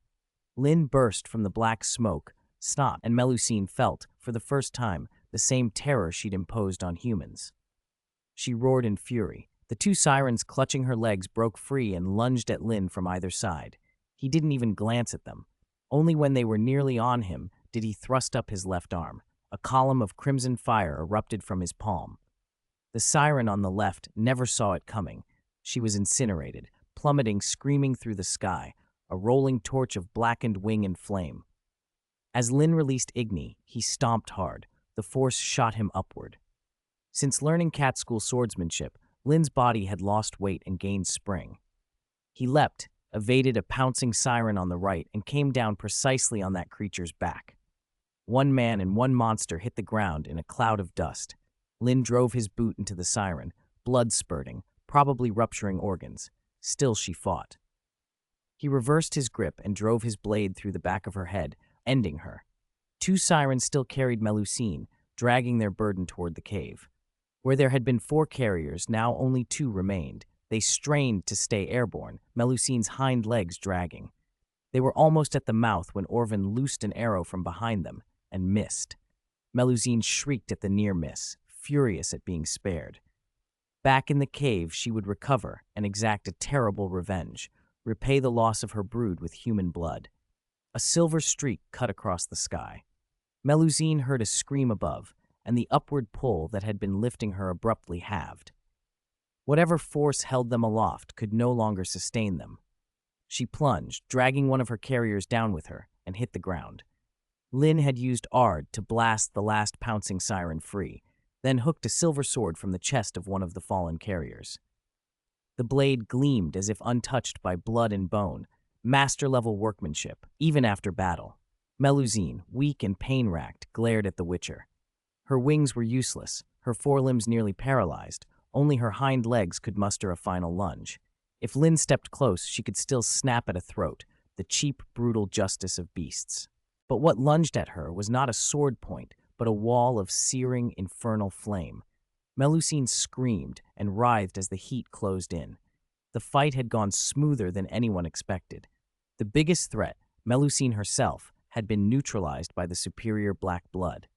Linn burst from the black smoke, snot, and Melusine felt, for the first time, the same terror she'd imposed on humans. She roared in fury. The 2 sirens clutching her legs broke free and lunged at Linn from either side. He didn't even glance at them. Only when they were nearly on him did he thrust up his left arm. A column of crimson fire erupted from his palm. The siren on the left never saw it coming. She was incinerated, plummeting screaming through the sky, a rolling torch of blackened wing and flame. As Linn released Igni, he stomped hard. The force shot him upward. Since learning cat school swordsmanship, Linn's body had lost weight and gained spring. He leapt, evaded a pouncing siren on the right, and came down precisely on that creature's back. 1 man and 1 monster hit the ground in a cloud of dust. Linn drove his boot into the siren, blood spurting, probably rupturing organs. Still she fought. He reversed his grip and drove his blade through the back of her head, ending her. 2 sirens still carried Melusine, dragging their burden toward the cave. Where there had been 4 carriers, now only 2 remained. They strained to stay airborne, Melusine's hind legs dragging. They were almost at the mouth when Orvan loosed an arrow from behind them and missed. Melusine shrieked at the near miss, furious at being spared. Back in the cave, she would recover and exact a terrible revenge, repay the loss of her brood with human blood. A silver streak cut across the sky. Melusine heard a scream above, and the upward pull that had been lifting her abruptly halved. Whatever force held them aloft could no longer sustain them. She plunged, dragging one of her carriers down with her, and hit the ground. Linn had used Ard to blast the last pouncing siren free, then hooked a silver sword from the chest of one of the fallen carriers. The blade gleamed as if untouched by blood and bone, master-level workmanship, even after battle. Melusine, weak and pain-racked, glared at the Witcher. Her wings were useless, her forelimbs nearly paralyzed. Only her hind legs could muster a final lunge. If Linn stepped close, she could still snap at a throat, the cheap, brutal justice of beasts. But what lunged at her was not a sword point, but a wall of searing, infernal flame. Melusine screamed and writhed as the heat closed in. The fight had gone smoother than anyone expected. The biggest threat, Melusine herself, had been neutralized by the superior black blood.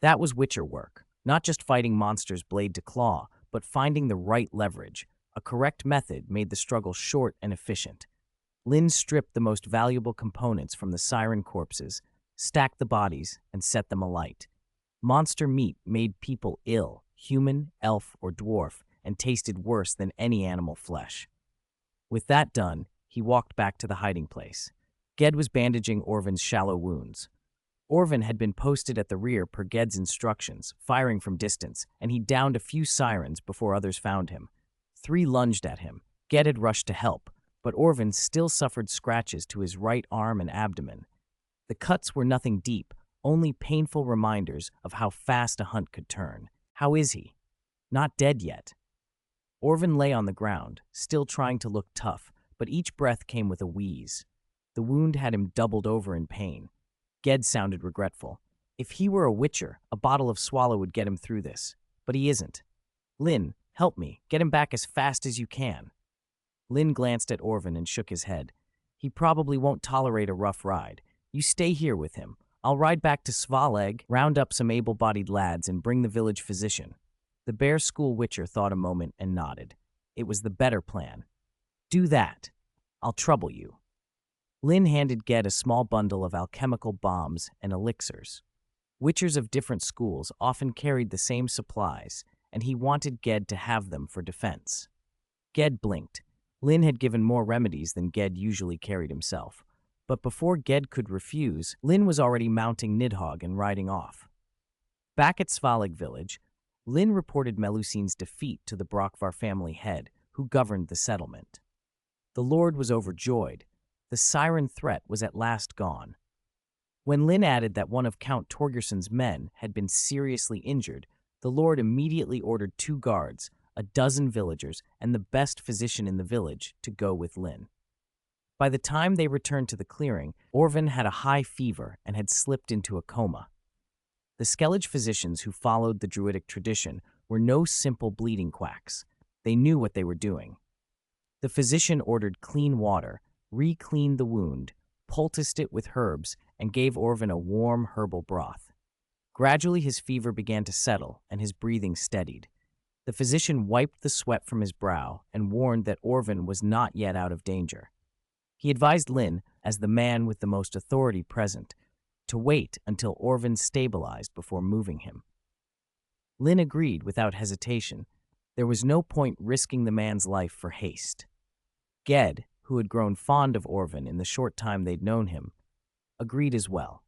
That was Witcher work, Not just fighting monsters blade to claw, but finding the right leverage. A correct method made the struggle short and efficient. Linn stripped the most valuable components from the siren corpses, stacked the bodies, and set them alight. Monster meat made people ill, human, elf, or dwarf, and tasted worse than any animal flesh. With that done, he walked back to the hiding place. Ged was bandaging Orvin's shallow wounds. Orvin had been posted at the rear per Ged's instructions, firing from distance, and he downed a few sirens before others found him. 3 lunged at him. Ged had rushed to help, but Orvin still suffered scratches to his right arm and abdomen. The cuts were nothing deep, only painful reminders of how fast a hunt could turn. How is he? Not dead yet. Orvin lay on the ground, still trying to look tough, but each breath came with a wheeze. The wound had him doubled over in pain. Ged sounded regretful. If he were a witcher, a bottle of swallow would get him through this. But he isn't. Linn, help me. Get him back as fast as you can. Linn glanced at Orvin and shook his head. He probably won't tolerate a rough ride. You stay here with him. I'll ride back to Svaleg, round up some able-bodied lads, and bring the village physician. The Bear School Witcher thought a moment and nodded. It was the better plan. Do that. I'll trouble you. Linn handed Ged a small bundle of alchemical bombs and elixirs. Witchers of different schools often carried the same supplies, and he wanted Ged to have them for defense. Ged blinked. Linn had given more remedies than Ged usually carried himself. But before Ged could refuse, Linn was already mounting Nidhogg and riding off. Back at Svalig village, Linn reported Melusine's defeat to the Brockvar family head, who governed the settlement. The lord was overjoyed. The siren threat was at last gone. When Linn added that one of Count Torgerson's men had been seriously injured, the lord immediately ordered 2 guards, a dozen villagers, and the best physician in the village to go with Linn. By the time they returned to the clearing, Orvin had a high fever and had slipped into a coma. The Skellige physicians who followed the druidic tradition were no simple bleeding quacks. They knew what they were doing. The physician ordered clean water, re-cleaned the wound, poulticed it with herbs, and gave Orvin a warm herbal broth. Gradually his fever began to settle and his breathing steadied. The physician wiped the sweat from his brow and warned that Orvin was not yet out of danger. He advised Linn, as the man with the most authority present, to wait until Orvin stabilized before moving him. Linn agreed without hesitation. There was no point risking the man's life for haste. Ged, who had grown fond of Orvin in the short time they'd known him, agreed as well.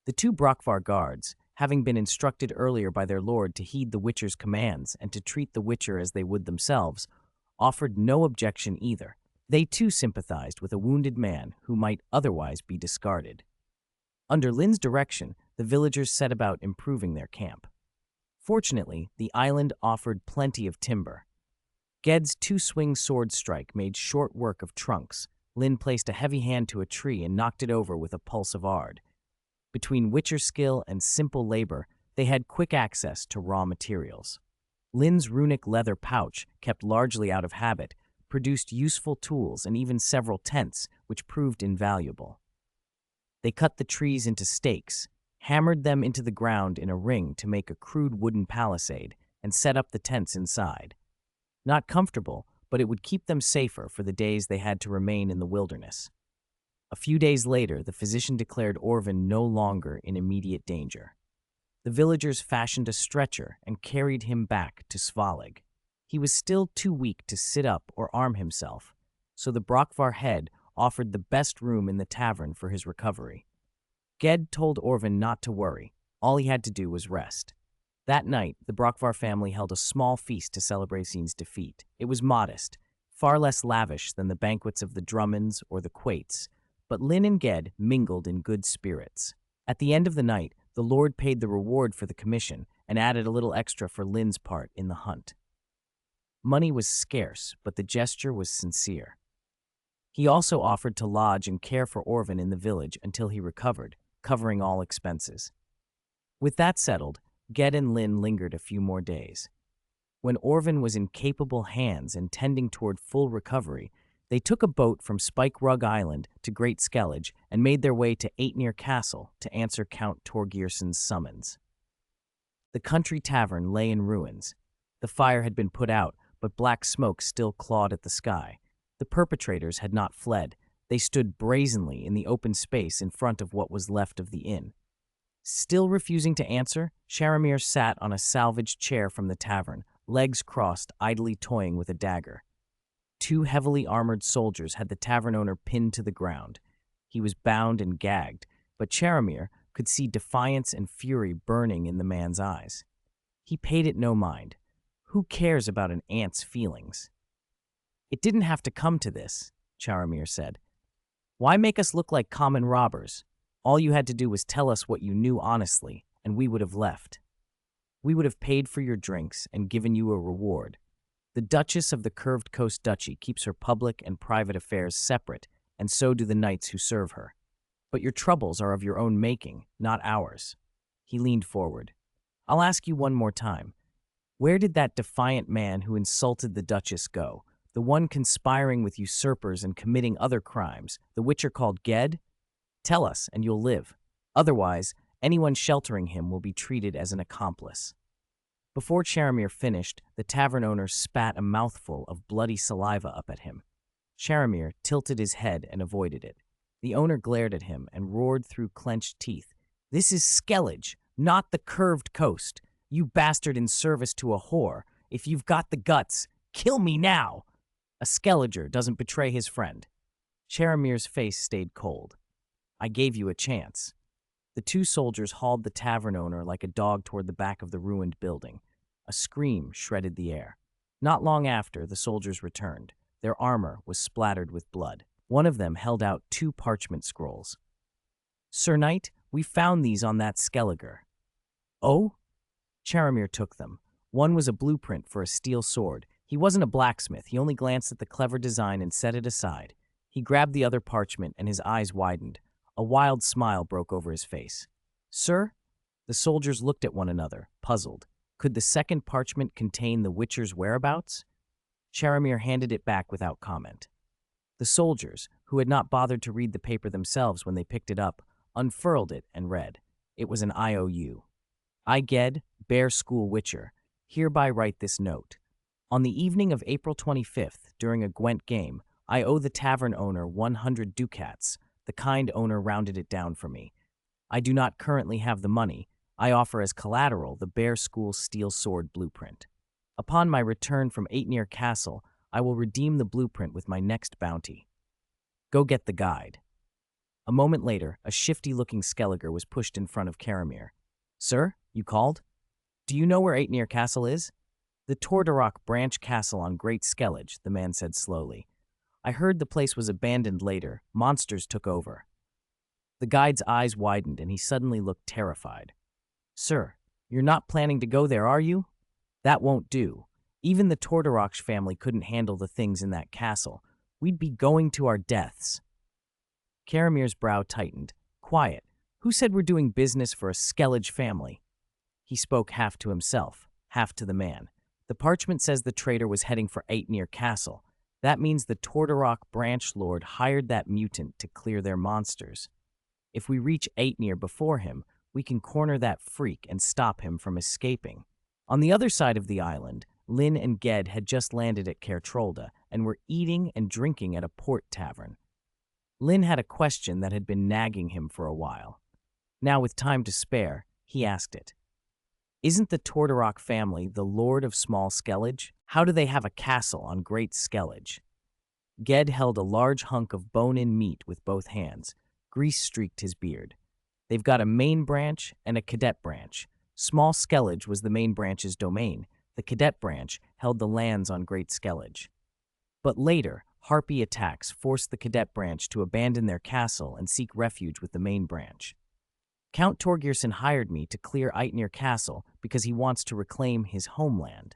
The 2 Brockvar guards, having been instructed earlier by their lord to heed the Witcher's commands and to treat the Witcher as they would themselves, offered no objection either. They too sympathized with a wounded man who might otherwise be discarded. Under Linn's direction, the villagers set about improving their camp. Fortunately, the island offered plenty of timber. Ged's 2-swing sword strike made short work of trunks. Linn placed a heavy hand to a tree and knocked it over with a pulse of ard. Between Witcher skill and simple labor, they had quick access to raw materials. Linn's runic leather pouch, kept largely out of habit, produced useful tools and even several tents, which proved invaluable. They cut the trees into stakes, hammered them into the ground in a ring to make a crude wooden palisade, and set up the tents inside. Not comfortable, but it would keep them safer for the days they had to remain in the wilderness. A few days later, the physician declared Orvin no longer in immediate danger. The villagers fashioned a stretcher and carried him back to Svalig. He was still too weak to sit up or arm himself, so the Brockvar head offered the best room in the tavern for his recovery. Ged told Orvin not to worry. All he had to do was rest. That night, the Brockvar family held a small feast to celebrate Scene's defeat. It was modest, far less lavish than the banquets of the Drummonds or the Quates, but Linn and Ged mingled in good spirits. At the end of the night, the Lord paid the reward for the commission and added a little extra for Linn's part in the hunt. Money was scarce, but the gesture was sincere. He also offered to lodge and care for Orvin in the village until he recovered, covering all expenses. With that settled, Ged and Linn lingered a few more days. When Orvin was in capable hands and tending toward full recovery, they took a boat from Spike Rug Island to Great Skellige and made their way to Aetnir Castle to answer Count Torgierson's summons. The country tavern lay in ruins. The fire had been put out, but black smoke still clawed at the sky. The perpetrators had not fled. They stood brazenly in the open space in front of what was left of the inn. Still refusing to answer, Sharamir sat on a salvaged chair from the tavern, legs crossed, idly toying with a dagger. Two heavily armored soldiers had the tavern owner pinned to the ground. He was bound and gagged, but Sharamir could see defiance and fury burning in the man's eyes. He paid it no mind. Who cares about an ant's feelings? It didn't have to come to this, Sharamir said. Why make us look like common robbers? All you had to do was tell us what you knew honestly, and we would have left. We would have paid for your drinks and given you a reward. The Duchess of the Curved Coast Duchy keeps her public and private affairs separate, and so do the knights who serve her. But your troubles are of your own making, not ours. He leaned forward. I'll ask you one more time. Where did that defiant man who insulted the Duchess go? The one conspiring with usurpers and committing other crimes, the witcher called Ged? Tell us, and you'll live. Otherwise, anyone sheltering him will be treated as an accomplice. Before Sharamir finished, the tavern owner spat a mouthful of bloody saliva up at him. Sharamir tilted his head and avoided it. The owner glared at him and roared through clenched teeth. This is Skellige, not the Curved Coast. You bastard in service to a whore. If you've got the guts, kill me now. A Skelliger doesn't betray his friend. Sharamir's face stayed cold. I gave you a chance. The two soldiers hauled the tavern owner like a dog toward the back of the ruined building. A scream shredded the air. Not long after, the soldiers returned. Their armor was splattered with blood. One of them held out 2 parchment scrolls. Sir Knight, we found these on that Skelliger. Oh? Sharamir took them. One was a blueprint for a steel sword. He wasn't a blacksmith. He only glanced at the clever design and set it aside. He grabbed the other parchment and his eyes widened. A wild smile broke over his face. Sir? The soldiers looked at one another, puzzled. Could the second parchment contain the Witcher's whereabouts? Sharamir handed it back without comment. The soldiers, who had not bothered to read the paper themselves when they picked it up, unfurled it and read. It was an IOU. I, Ged, Bear School Witcher, hereby write this note. On the evening of April 25th, during a Gwent game, I owe the tavern owner 100 ducats. The kind owner rounded it down for me. I do not currently have the money. I offer as collateral the Bear School steel sword blueprint. Upon my return from Aetnir Castle, I will redeem the blueprint with my next bounty. Go get the guide. A moment later, a shifty-looking Skelliger was pushed in front of Karamir. Sir, you called? Do you know where Aetnir Castle is? The Tordarroch branch castle on Great Skellige, the man said slowly. I heard the place was abandoned later. Monsters took over. The guide's eyes widened and he suddenly looked terrified. Sir, you're not planning to go there, are you? That won't do. Even the Tordarroch family couldn't handle the things in that castle. We'd be going to our deaths. Karamir's brow tightened. Quiet. Who said we're doing business for a Skellige family? He spoke half to himself, half to the man. The parchment says the traitor was heading for Aetnir Castle. That means the Tordarroch branch lord hired that mutant to clear their monsters. If we reach Aetnir before him, we can corner that freak and stop him from escaping. On the other side of the island, Linn and Ged had just landed at Kaer and were eating and drinking at a port tavern. Linn had a question that had been nagging him for a while. Now, with time to spare, he asked it. Isn't the Tordarroch family the lord of small Skellige? How do they have a castle on Great Skellige? Ged held a large hunk of bone-in meat with both hands. Grease streaked his beard. They've got a main branch and a cadet branch. Small Skellige was the main branch's domain. The cadet branch held the lands on Great Skellige. But later, Harpy attacks forced the cadet branch to abandon their castle and seek refuge with the main branch. Count Torgierson hired me to clear Aetnir Castle because he wants to reclaim his homeland.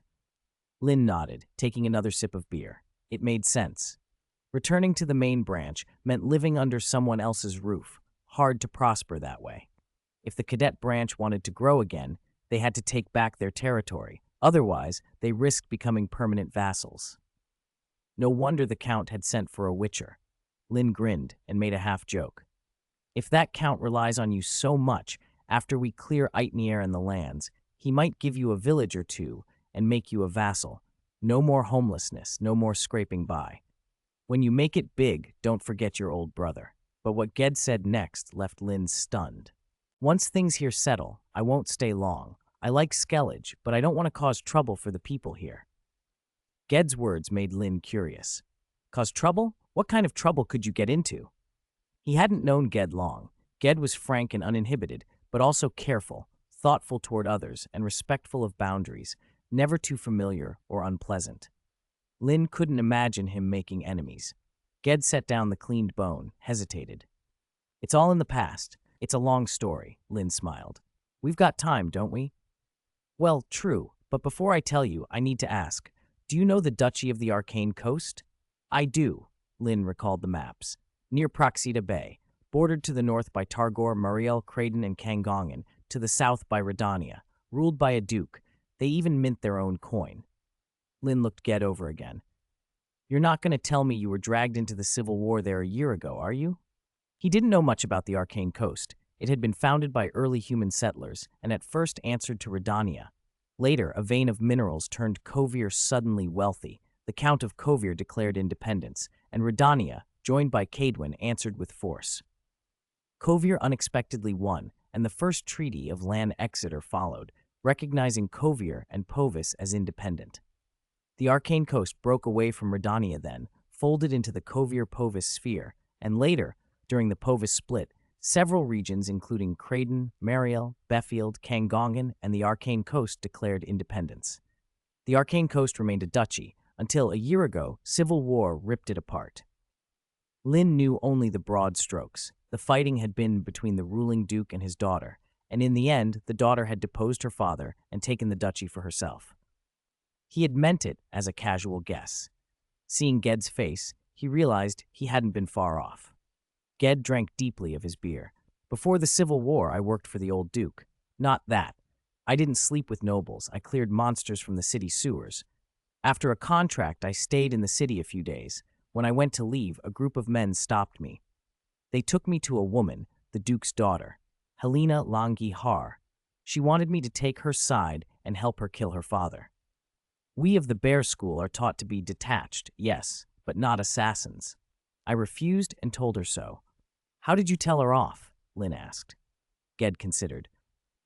Linn nodded, taking another sip of beer. It made sense. Returning to the main branch meant living under someone else's roof. Hard to prosper that way. If the cadet branch wanted to grow again, they had to take back their territory. Otherwise, they risked becoming permanent vassals. No wonder the Count had sent for a witcher. Linn grinned and made a half-joke. If that Count relies on you so much, after we clear Aetnir and the lands, He might give you a village or two and make you a vassal. No more homelessness, no more scraping by. When you make it big, don't forget your old brother. But what Ged said next left Linn stunned. Once things here settle, I won't stay long. I like Skellige, but I don't want to cause trouble for the people here. Ged's words made Linn curious. Cause trouble? What kind of trouble could you get into? He hadn't known Ged long. Ged was frank and uninhibited, but also careful, thoughtful toward others, and respectful of boundaries, never too familiar or unpleasant. Linn couldn't imagine him making enemies. Ged set down the cleaned bone, hesitated. It's all in the past. It's a long story, Linn smiled. We've got time, don't we? Well, true, but before I tell you, I need to ask, do you know the Duchy of the Arcane Coast? I do, Linn recalled the maps. Near Proxita Bay, bordered to the north by Targor, Muriel, Credon, and Kangongen, to the south by Redania, ruled by a duke. They even mint their own coin. Linn looked Ged over again. You're not going to tell me you were dragged into the civil war there a year ago, are you? He didn't know much about the Arcane Coast. It had been founded by early human settlers and at first answered to Redania. Later, a vein of minerals turned Kovir suddenly wealthy. The Count of Kovir declared independence, and Redania, joined by Cadwin, answered with force. Kovir unexpectedly won, and the first treaty of Lan Exeter followed, recognizing Kovir and Povis as independent. The Arcane Coast broke away from Redania then, folded into the Kovir-Povis sphere, and later, during the Povis split, several regions including Credon, Muriel, Befield, Kangongen, and the Arcane Coast declared independence. The Arcane Coast remained a duchy, until a year ago, civil war ripped it apart. Linn knew only the broad strokes. The fighting had been between the ruling duke and his daughter, and in the end, the daughter had deposed her father and taken the duchy for herself. He had meant it as a casual guess. Seeing Ged's face, he realized he hadn't been far off. Ged drank deeply of his beer. Before the Civil War, I worked for the old duke. Not that. I didn't sleep with nobles. I cleared monsters from the city sewers. After a contract, I stayed in the city a few days. When I went to leave, a group of men stopped me. They took me to a woman, the duke's daughter, Helena Langi Har. She wanted me to take her side and help her kill her father. We of the Bear School are taught to be detached, yes, but not assassins. I refused and told her so. How did you tell her off? Linn asked. Ged considered.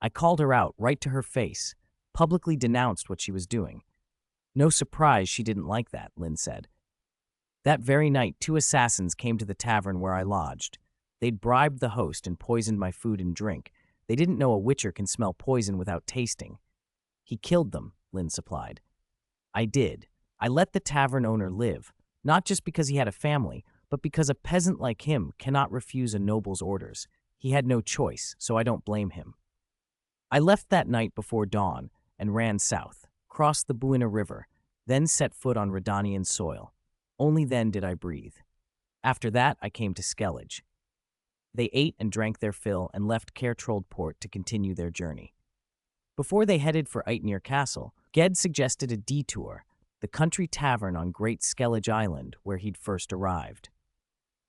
I called her out right to her face, publicly denounced what she was doing. No surprise she didn't like that, Linn said. That very night, 2 assassins came to the tavern where I lodged. They'd bribed the host and poisoned my food and drink. They didn't know a witcher can smell poison without tasting. He killed them, Linn supplied. I did. I let the tavern owner live, not just because he had a family, but because a peasant like him cannot refuse a noble's orders. He had no choice, so I don't blame him. I left that night before dawn and ran south, crossed the Buina River, then set foot on Redanian soil. Only then did I breathe. After that, I came to Skellige. They ate and drank their fill and left Kaer Port to continue their journey. Before they headed for Eitnir Castle, Ged suggested a detour, the country tavern on Great Skellige Island where he'd first arrived.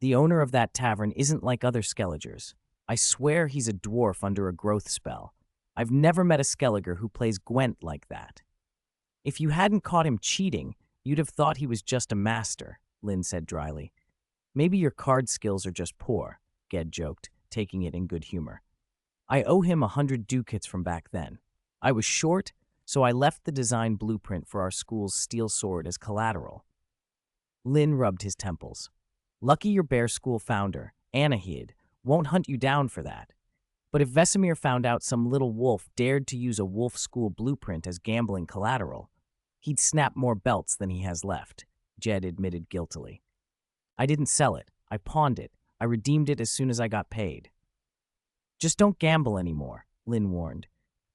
The owner of that tavern isn't like other Skelligers. I swear he's a dwarf under a growth spell. I've never met a Skelliger who plays Gwent like that. If you hadn't caught him cheating, you'd have thought he was just a master, Linn said dryly. Maybe your card skills are just poor, Ged joked, taking it in good humor. I owe him 100 ducats from back then. I was short, so I left the design blueprint for our school's steel sword as collateral. Linn rubbed his temples. Lucky your Bear School founder, Anahid, won't hunt you down for that. But if Vesemir found out some little wolf dared to use a wolf school blueprint as gambling collateral, he'd snap more belts than he has left, Ged admitted guiltily. I didn't sell it. I pawned it. I redeemed it as soon as I got paid. Just don't gamble anymore, Linn warned.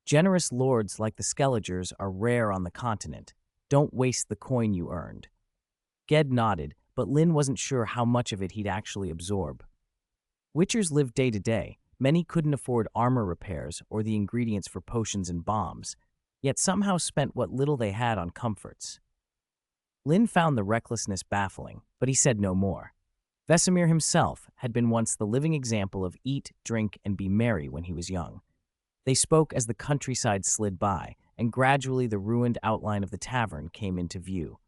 Generous lords like the Skelligers are rare on the continent. Don't waste the coin you earned. Ged nodded, but Linn wasn't sure how much of it he'd actually absorb. Witchers lived day to day. Many couldn't afford armor repairs or the ingredients for potions and bombs, yet somehow spent what little they had on comforts. Linn found the recklessness baffling, but he said no more. Vesemir himself had been once the living example of eat, drink, and be merry when he was young. They spoke as the countryside slid by, and gradually the ruined outline of the tavern came into view.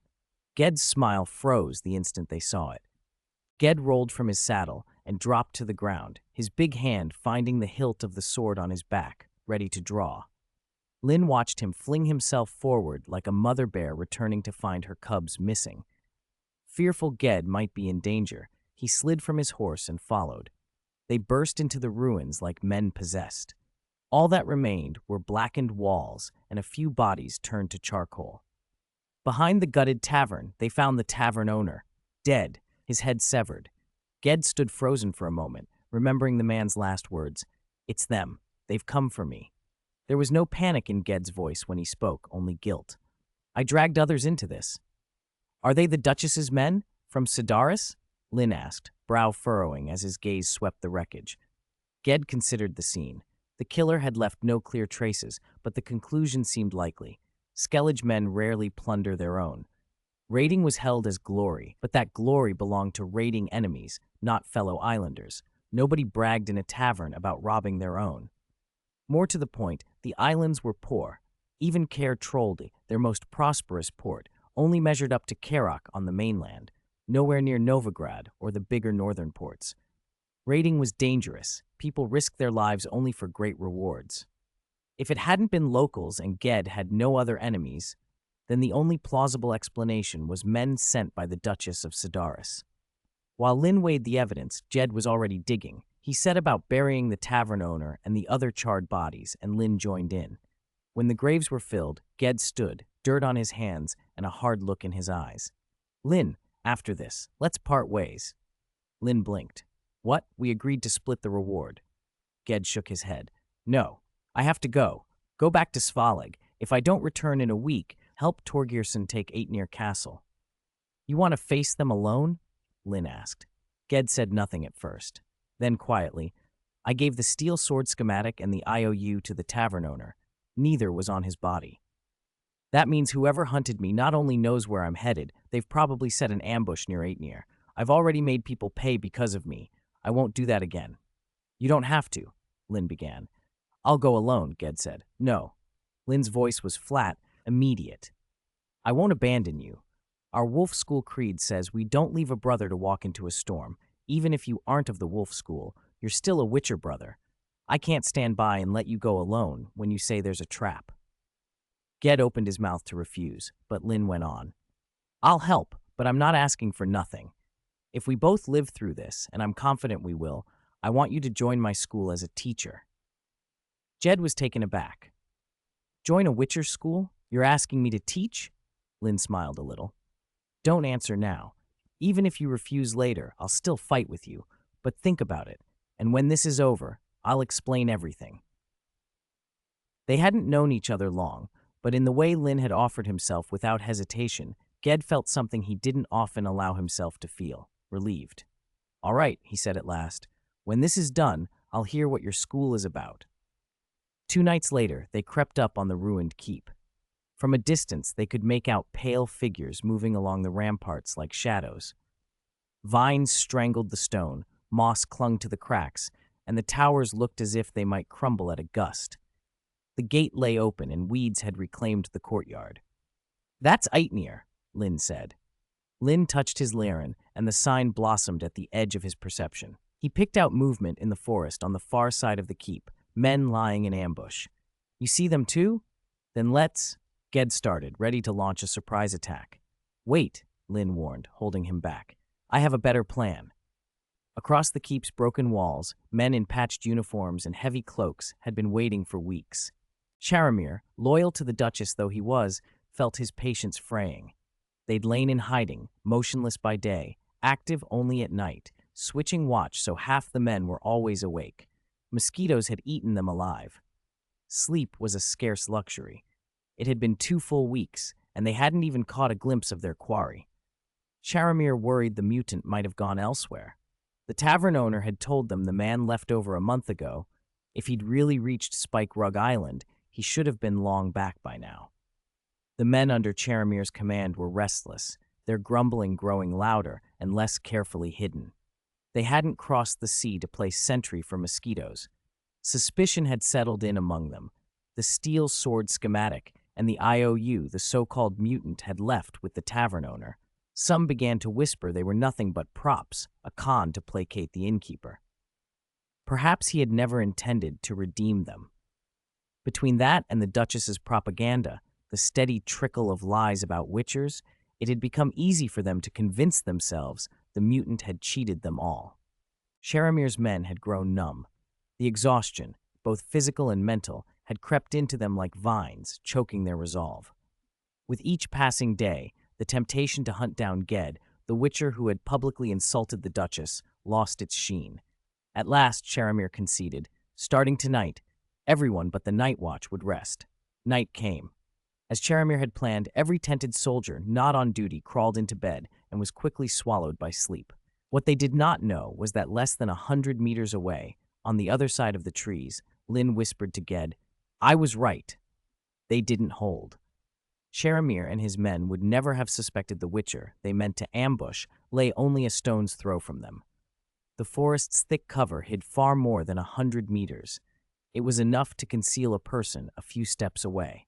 Ged's smile froze the instant they saw it. Ged rolled from his saddle and dropped to the ground, his big hand finding the hilt of the sword on his back, ready to draw. Linn watched him fling himself forward like a mother bear returning to find her cubs missing. Fearful Ged might be in danger, he slid from his horse and followed. They burst into the ruins like men possessed. All that remained were blackened walls and a few bodies turned to charcoal. Behind the gutted tavern, they found the tavern owner, dead, his head severed. Ged stood frozen for a moment, remembering the man's last words. "It's them. They've come for me." There was no panic in Ged's voice when he spoke, only guilt. "I dragged others into this." "Are they the Duchess's men? From Sidaris?" Linn asked, brow furrowing as his gaze swept the wreckage. Ged considered the scene. The killer had left no clear traces, but the conclusion seemed likely. Skellige men rarely plunder their own. Raiding was held as glory, but that glory belonged to raiding enemies, not fellow islanders. Nobody bragged in a tavern about robbing their own. More to the point, the islands were poor. Even Kaer Morhen, their most prosperous port, only measured up to Karak on the mainland, nowhere near Novigrad or the bigger northern ports. Raiding was dangerous. People risked their lives only for great rewards. If it hadn't been locals and Ged had no other enemies, then the only plausible explanation was men sent by the Duchess of Sidaris. While Linn weighed the evidence, Ged was already digging. He set about burying the tavern owner and the other charred bodies, and Linn joined in. When the graves were filled, Ged stood, dirt on his hands and a hard look in his eyes. "Linn, after this, let's part ways." Linn blinked. "What? We agreed to split the reward." Ged shook his head. "No, I have to go. Go back to Svalig. If I don't return in a week, help Torgirson take Aetnir Castle." "You want to face them alone?" Linn asked. Ged said nothing at first. Then quietly, "I gave the steel sword schematic and the IOU to the tavern owner. Neither was on his body. That means whoever hunted me not only knows where I'm headed, they've probably set an ambush near Aetnir. I've already made people pay because of me. I won't do that again." "You don't have to," Linn began. "I'll go alone," Ged said. "No." Linn's voice was flat, immediate. "I won't abandon you. Our Wolf School creed says we don't leave a brother to walk into a storm. Even if you aren't of the Wolf School, you're still a Witcher brother. I can't stand by and let you go alone when you say there's a trap." Ged opened his mouth to refuse, but Linn went on. "I'll help, but I'm not asking for nothing. If we both live through this, and I'm confident we will, I want you to join my school as a teacher." Ged was taken aback. "Join a Witcher school? You're asking me to teach?" Linn smiled a little. "Don't answer now. Even if you refuse later, I'll still fight with you. But think about it, and when this is over, I'll explain everything." They hadn't known each other long, but in the way Linn had offered himself without hesitation, Ged felt something he didn't often allow himself to feel, relieved. "All right," he said at last. "When this is done, I'll hear what your school is about." 2 nights later, they crept up on the ruined keep. From a distance, they could make out pale figures moving along the ramparts like shadows. Vines strangled the stone, moss clung to the cracks, and the towers looked as if they might crumble at a gust. The gate lay open and weeds had reclaimed the courtyard. "That's Aetnir," Linn said. Linn touched his laren, and the sign blossomed at the edge of his perception. He picked out movement in the forest on the far side of the keep, men lying in ambush. "You see them too? Then let's—" Ged started, ready to launch a surprise attack. "Wait," Linn warned, holding him back. "I have a better plan." Across the keep's broken walls, men in patched uniforms and heavy cloaks had been waiting for weeks. Charamir, loyal to the Duchess though he was, felt his patience fraying. They'd lain in hiding, motionless by day, active only at night, switching watch so half the men were always awake. Mosquitoes had eaten them alive. Sleep was a scarce luxury. It had been 2 full weeks, and they hadn't even caught a glimpse of their quarry. Charamir worried the mutant might have gone elsewhere. The tavern owner had told them the man left over a month ago. If he'd really reached Spike Rug Island, he should have been long back by now. The men under Charamir's command were restless, their grumbling growing louder and less carefully hidden. They hadn't crossed the sea to place sentry for mosquitoes. Suspicion had settled in among them. The steel sword schematic and the IOU, the so-called mutant, had left with the tavern owner. Some began to whisper they were nothing but props, a con to placate the innkeeper. Perhaps he had never intended to redeem them. Between that and the Duchess's propaganda, the steady trickle of lies about witchers, it had become easy for them to convince themselves the mutant had cheated them all. Sharamir's men had grown numb. The exhaustion, both physical and mental, had crept into them like vines, choking their resolve. With each passing day, the temptation to hunt down Ged, the witcher who had publicly insulted the Duchess, lost its sheen. At last, Sharamir conceded, starting tonight, everyone but the night watch would rest. Night came. As Sharamir had planned, every tented soldier not on duty crawled into bed and was quickly swallowed by sleep. What they did not know was that less than 100 meters away, on the other side of the trees, Linn whispered to Ged, "I was right." They didn't hold. Sharamir and his men would never have suspected the witcher they meant to ambush lay only a stone's throw from them. The forest's thick cover hid far more than 100 meters. It was enough to conceal a person a few steps away.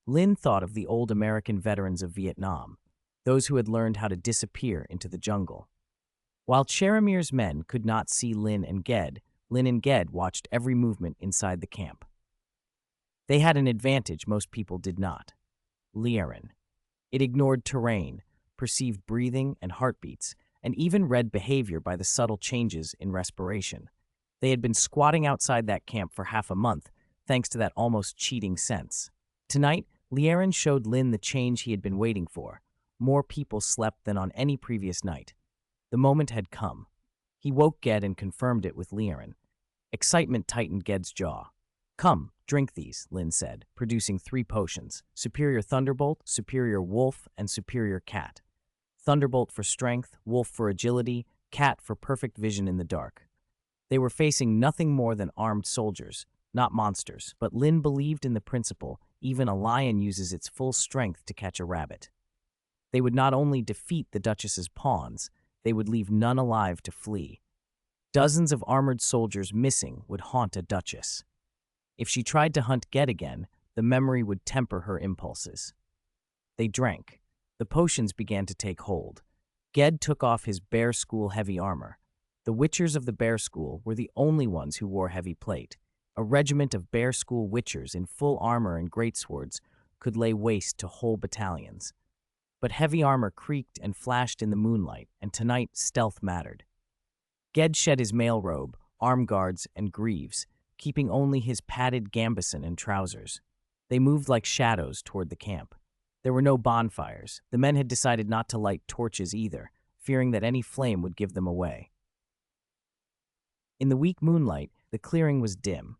Linn thought of the old American veterans of Vietnam, those who had learned how to disappear into the jungle. While Sharamir's men could not see Linn and Ged watched every movement inside the camp. They had an advantage most people did not. Eredin. It ignored terrain, perceived breathing and heartbeats, and even read behavior by the subtle changes in respiration. They had been squatting outside that camp for half a month, thanks to that almost cheating sense. Tonight, Eredin showed Linn the change he had been waiting for. More people slept than on any previous night. The moment had come. He woke Ged and confirmed it with Eredin. Excitement tightened Ged's jaw. "Come, drink these," Linn said, producing 3 potions, Superior Thunderbolt, Superior Wolf, and Superior Cat. Thunderbolt for strength, Wolf for agility, Cat for perfect vision in the dark. They were facing nothing more than armed soldiers, not monsters, but Linn believed in the principle even a lion uses its full strength to catch a rabbit. They would not only defeat the Duchess's pawns, they would leave none alive to flee. Dozens of armored soldiers missing would haunt a Duchess. If she tried to hunt Ged again, the memory would temper her impulses. They drank. The potions began to take hold. Ged took off his Bear School heavy armor. The witchers of the Bear School were the only ones who wore heavy plate. A regiment of Bear School witchers in full armor and greatswords could lay waste to whole battalions. But heavy armor creaked and flashed in the moonlight, and tonight stealth mattered. Ged shed his mail robe, arm guards, and greaves, keeping only his padded gambeson and trousers. They moved like shadows toward the camp. There were no bonfires. The men had decided not to light torches either, fearing that any flame would give them away. In the weak moonlight, the clearing was dim.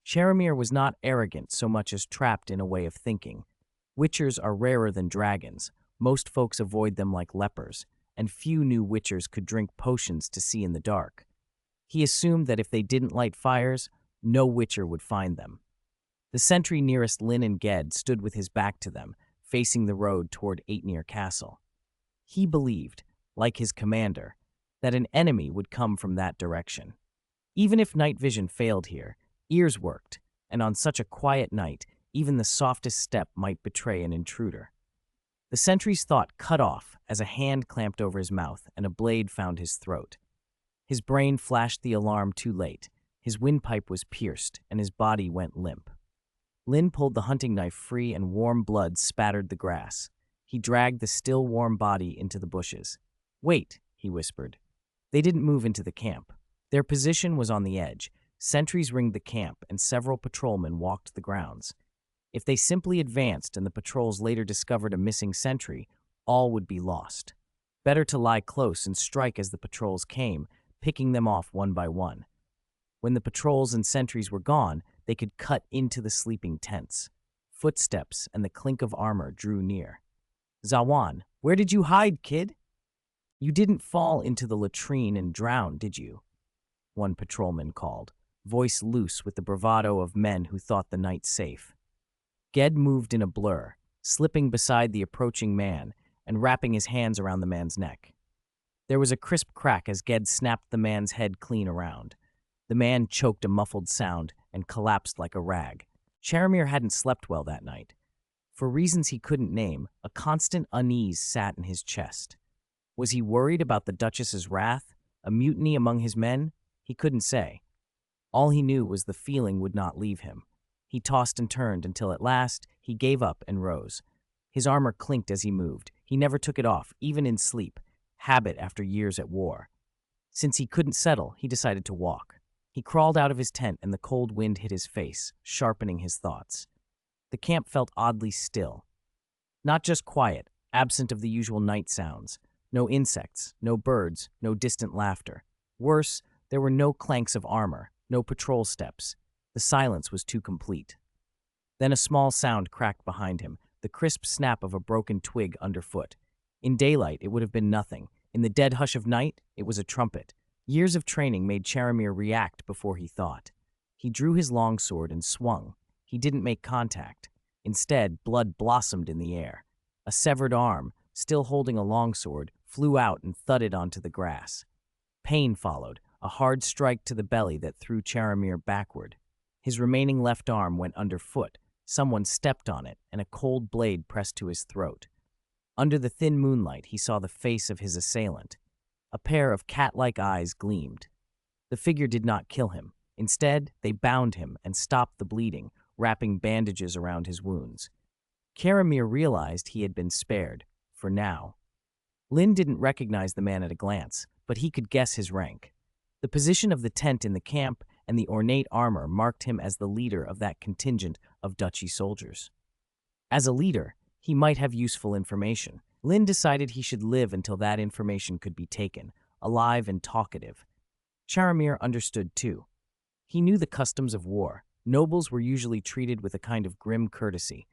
Sharamir was not arrogant so much as trapped in a way of thinking. Witchers are rarer than dragons. Most folks avoid them like lepers, and few knew witchers could drink potions to see in the dark. He assumed that if they didn't light fires, no witcher would find them. The sentry nearest Linn and Ged stood with his back to them, facing the road toward Aetnir Castle. He believed, like his commander, that an enemy would come from that direction. Even if night vision failed here, ears worked, and on such a quiet night, even the softest step might betray an intruder. The sentry's thought cut off as a hand clamped over his mouth and a blade found his throat. His brain flashed the alarm too late. His windpipe was pierced, and his body went limp. Linn pulled the hunting knife free and warm blood spattered the grass. He dragged the still warm body into the bushes. "Wait," he whispered. They didn't move into the camp. Their position was on the edge. Sentries ringed the camp, and several patrolmen walked the grounds. If they simply advanced and the patrols later discovered a missing sentry, all would be lost. Better to lie close and strike as the patrols came, picking them off one by one. When the patrols and sentries were gone, they could cut into the sleeping tents. Footsteps and the clink of armor drew near. "Zawan, where did you hide, kid?" "You didn't fall into the latrine and drown, did you?" one patrolman called, voice loose with the bravado of men who thought the night safe. Ged moved in a blur, slipping beside the approaching man and wrapping his hands around the man's neck. There was a crisp crack as Ged snapped the man's head clean around. The man choked a muffled sound and collapsed like a rag. Charamir hadn't slept well that night. For reasons he couldn't name, a constant unease sat in his chest. Was he worried about the Duchess's wrath? A mutiny among his men? He couldn't say. All he knew was the feeling would not leave him. He tossed and turned until at last he gave up and rose. His armor clinked as he moved. He never took it off, even in sleep, habit after years at war. Since he couldn't settle, he decided to walk. He crawled out of his tent and the cold wind hit his face, sharpening his thoughts. The camp felt oddly still. Not just quiet, absent of the usual night sounds. No insects, no birds, no distant laughter. Worse, there were no clanks of armor, no patrol steps. The silence was too complete. Then a small sound cracked behind him, the crisp snap of a broken twig underfoot. In daylight, it would have been nothing. In the dead hush of night, it was a trumpet. Years of training made Charamir react before he thought. He drew his longsword and swung. He didn't make contact. Instead, blood blossomed in the air. A severed arm, still holding a longsword, flew out and thudded onto the grass. Pain followed, a hard strike to the belly that threw Charamir backward. His remaining left arm went underfoot. Someone stepped on it, and a cold blade pressed to his throat. Under the thin moonlight, he saw the face of his assailant. A pair of cat-like eyes gleamed. The figure did not kill him. Instead, they bound him and stopped the bleeding, wrapping bandages around his wounds. Charamir realized he had been spared, for now. Linn didn't recognize the man at a glance, but he could guess his rank. The position of the tent in the camp and the ornate armor marked him as the leader of that contingent of duchy soldiers. As a leader, he might have useful information. Linn decided he should live until that information could be taken, alive and talkative. Charamir understood too. He knew the customs of war. Nobles were usually treated with a kind of grim courtesy.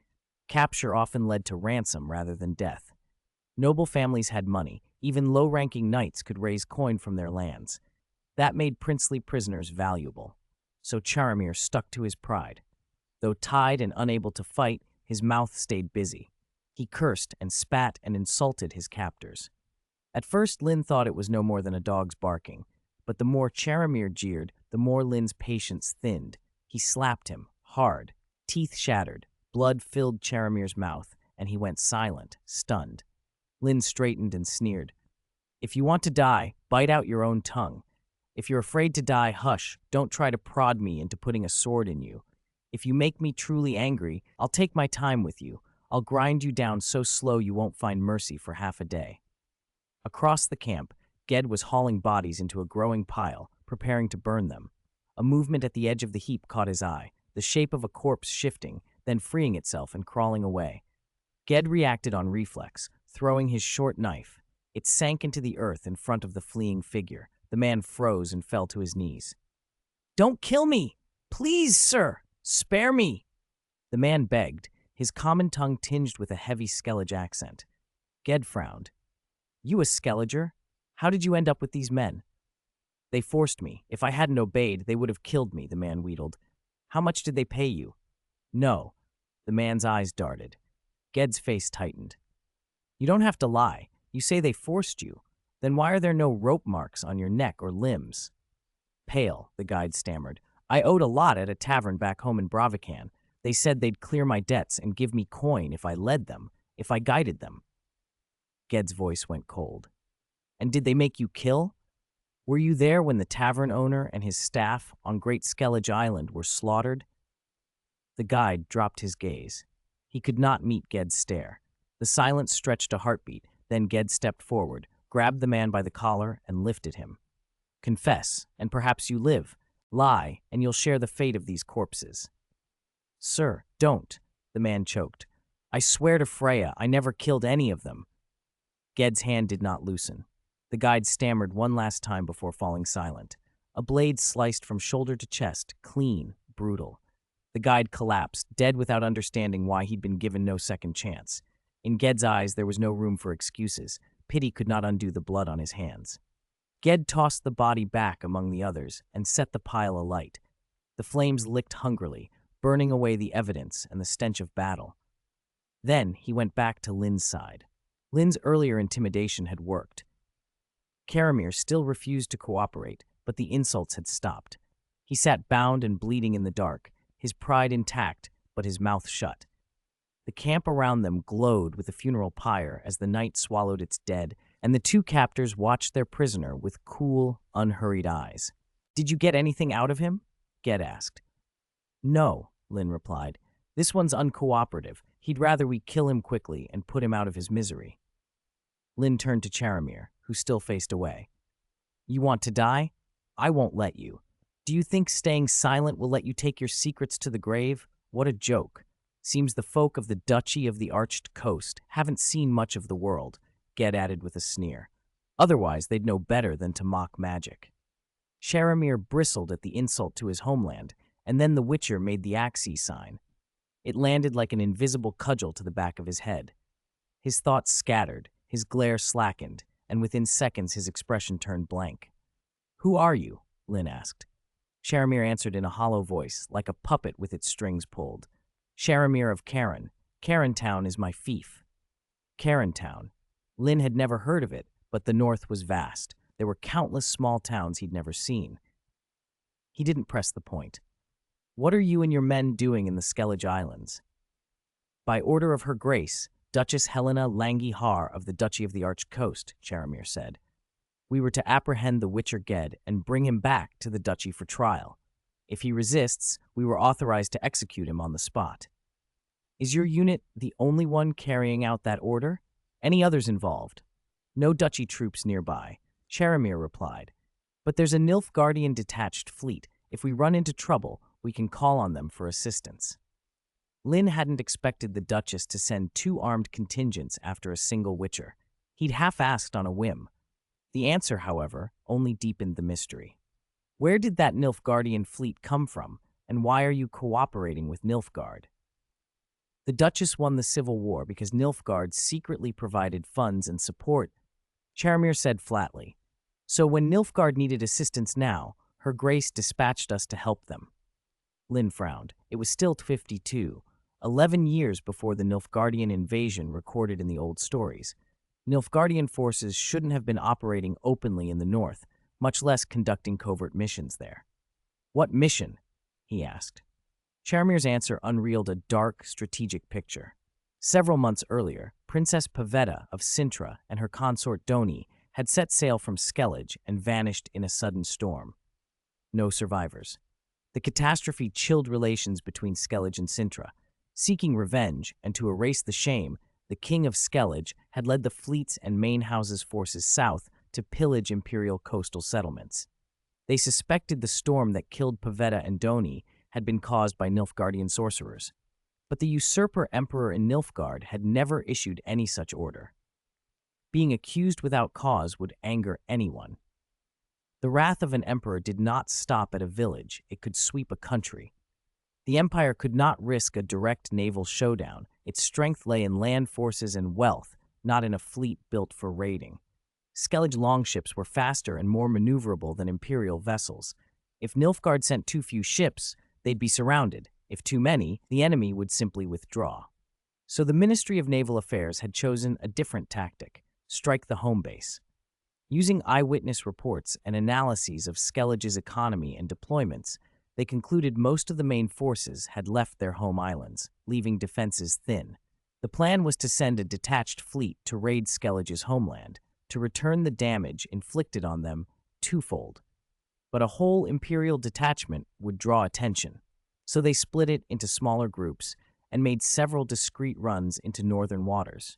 Capture often led to ransom rather than death. Noble families had money. Even low-ranking knights could raise coin from their lands. That made princely prisoners valuable. So Charamir stuck to his pride. Though tied and unable to fight, his mouth stayed busy. He cursed and spat and insulted his captors. At first, Linn thought it was no more than a dog's barking. But the more Charamir jeered, the more Linn's patience thinned. He slapped him, hard. Teeth shattered. Blood filled Charamir's mouth, and he went silent, stunned. Linn straightened and sneered. If you want to die, bite out your own tongue. If you're afraid to die, hush. Don't try to prod me into putting a sword in you. If you make me truly angry, I'll take my time with you. I'll grind you down so slow you won't find mercy for half a day. Across the camp, Ged was hauling bodies into a growing pile, preparing to burn them. A movement at the edge of the heap caught his eye, the shape of a corpse shifting, then freeing itself and crawling away. Ged reacted on reflex, throwing his short knife. It sank into the earth in front of the fleeing figure. The man froze and fell to his knees. "Don't kill me! Please, sir! Spare me!" The man begged, his common tongue tinged with a heavy Skellige accent. Ged frowned. "You a Skelliger? How did you end up with these men?" "They forced me. If I hadn't obeyed, they would have killed me," the man wheedled. "How much did they pay you?" "No." The man's eyes darted. Ged's face tightened. "You don't have to lie. You say they forced you. Then why are there no rope marks on your neck or limbs?" "Pale," the guide stammered. "I owed a lot at a tavern back home in Bravican. They said they'd clear my debts and give me coin if I led them, if I guided them." Ged's voice went cold. "And did they make you kill? Were you there when the tavern owner and his staff on Great Skellige Island were slaughtered?" The guide dropped his gaze. He could not meet Ged's stare. The silence stretched a heartbeat, then Ged stepped forward, grabbed the man by the collar, and lifted him. "Confess, and perhaps you live. Lie, and you'll share the fate of these corpses." "Sir, don't," the man choked. "I swear to Freya, I never killed any of them." Ged's hand did not loosen. The guide stammered one last time before falling silent. A blade sliced from shoulder to chest, clean, brutal. The guide collapsed, dead without understanding why he'd been given no second chance. In Ged's eyes, there was no room for excuses. Pity could not undo the blood on his hands. Ged tossed the body back among the others and set the pile alight. The flames licked hungrily, burning away the evidence and the stench of battle. Then he went back to Linn's side. Linn's earlier intimidation had worked. Charamir still refused to cooperate, but the insults had stopped. He sat bound and bleeding in the dark, his pride intact, but his mouth shut. The camp around them glowed with a funeral pyre as the night swallowed its dead, and the two captors watched their prisoner with cool, unhurried eyes. "Did you get anything out of him?" Ged asked. "No," Linn replied. "This one's uncooperative. He'd rather we kill him quickly and put him out of his misery." Linn turned to Charamir, who still faced away. "You want to die? I won't let you. Do you think staying silent will let you take your secrets to the grave? What a joke. Seems the folk of the Duchy of the Arched Coast haven't seen much of the world," Ged added with a sneer. "Otherwise, they'd know better than to mock magic." Charamir bristled at the insult to his homeland, and then the Witcher made the Axis sign. It landed like an invisible cudgel to the back of his head. His thoughts scattered, his glare slackened, and within seconds his expression turned blank. "Who are you?" Linn asked. Charamir answered in a hollow voice, like a puppet with its strings pulled. "Charamir of Caern. Caern Town is my fief." Caern Town. Linn had never heard of it, but the north was vast. There were countless small towns he'd never seen. He didn't press the point. "What are you and your men doing in the Skellige Islands?" "By order of Her Grace, Duchess Helena Langi Har of the Duchy of the Arched Coast," Charamir said. "We were to apprehend the Witcher Ged and bring him back to the duchy for trial. If he resists, we were authorized to execute him on the spot." "Is your unit the only one carrying out that order? Any others involved?" "No duchy troops nearby," Charamir replied. "But there's a Nilfgaardian detached fleet. If we run into trouble, we can call on them for assistance." Linn hadn't expected the Duchess to send two armed contingents after a single Witcher. He'd half-asked on a whim. The answer, however, only deepened the mystery. "Where did that Nilfgaardian fleet come from, and why are you cooperating with Nilfgaard?" "The Duchess won the civil war because Nilfgaard secretly provided funds and support," Charamir said flatly. "So when Nilfgaard needed assistance now, Her Grace dispatched us to help them." Linn frowned. It was still 52, 11 years before the Nilfgaardian invasion recorded in the old stories. Nilfgaardian forces shouldn't have been operating openly in the north, much less conducting covert missions there. "What mission?" he asked. Charamir's answer unreeled a dark, strategic picture. Several months earlier, Princess Pavetta of Sintra and her consort Doni had set sail from Skellige and vanished in a sudden storm. No survivors. The catastrophe chilled relations between Skellige and Sintra. Seeking revenge and to erase the shame, the king of Skellige had led the fleet's and Mainhouse's forces south to pillage imperial coastal settlements. They suspected the storm that killed Pavetta and Doni had been caused by Nilfgaardian sorcerers. But the usurper emperor in Nilfgaard had never issued any such order. Being accused without cause would anger anyone. The wrath of an emperor did not stop at a village, it could sweep a country. The empire could not risk a direct naval showdown. Its strength lay in land forces and wealth, not in a fleet built for raiding. Skellige longships were faster and more maneuverable than imperial vessels. If Nilfgaard sent too few ships, they'd be surrounded. If too many, the enemy would simply withdraw. So the Ministry of Naval Affairs had chosen a different tactic: strike the home base. Using eyewitness reports and analyses of Skellige's economy and deployments, they concluded most of the main forces had left their home islands, leaving defenses thin. The plan was to send a detached fleet to raid Skellige's homeland, to return the damage inflicted on them twofold. But a whole imperial detachment would draw attention, so they split it into smaller groups and made several discreet runs into northern waters.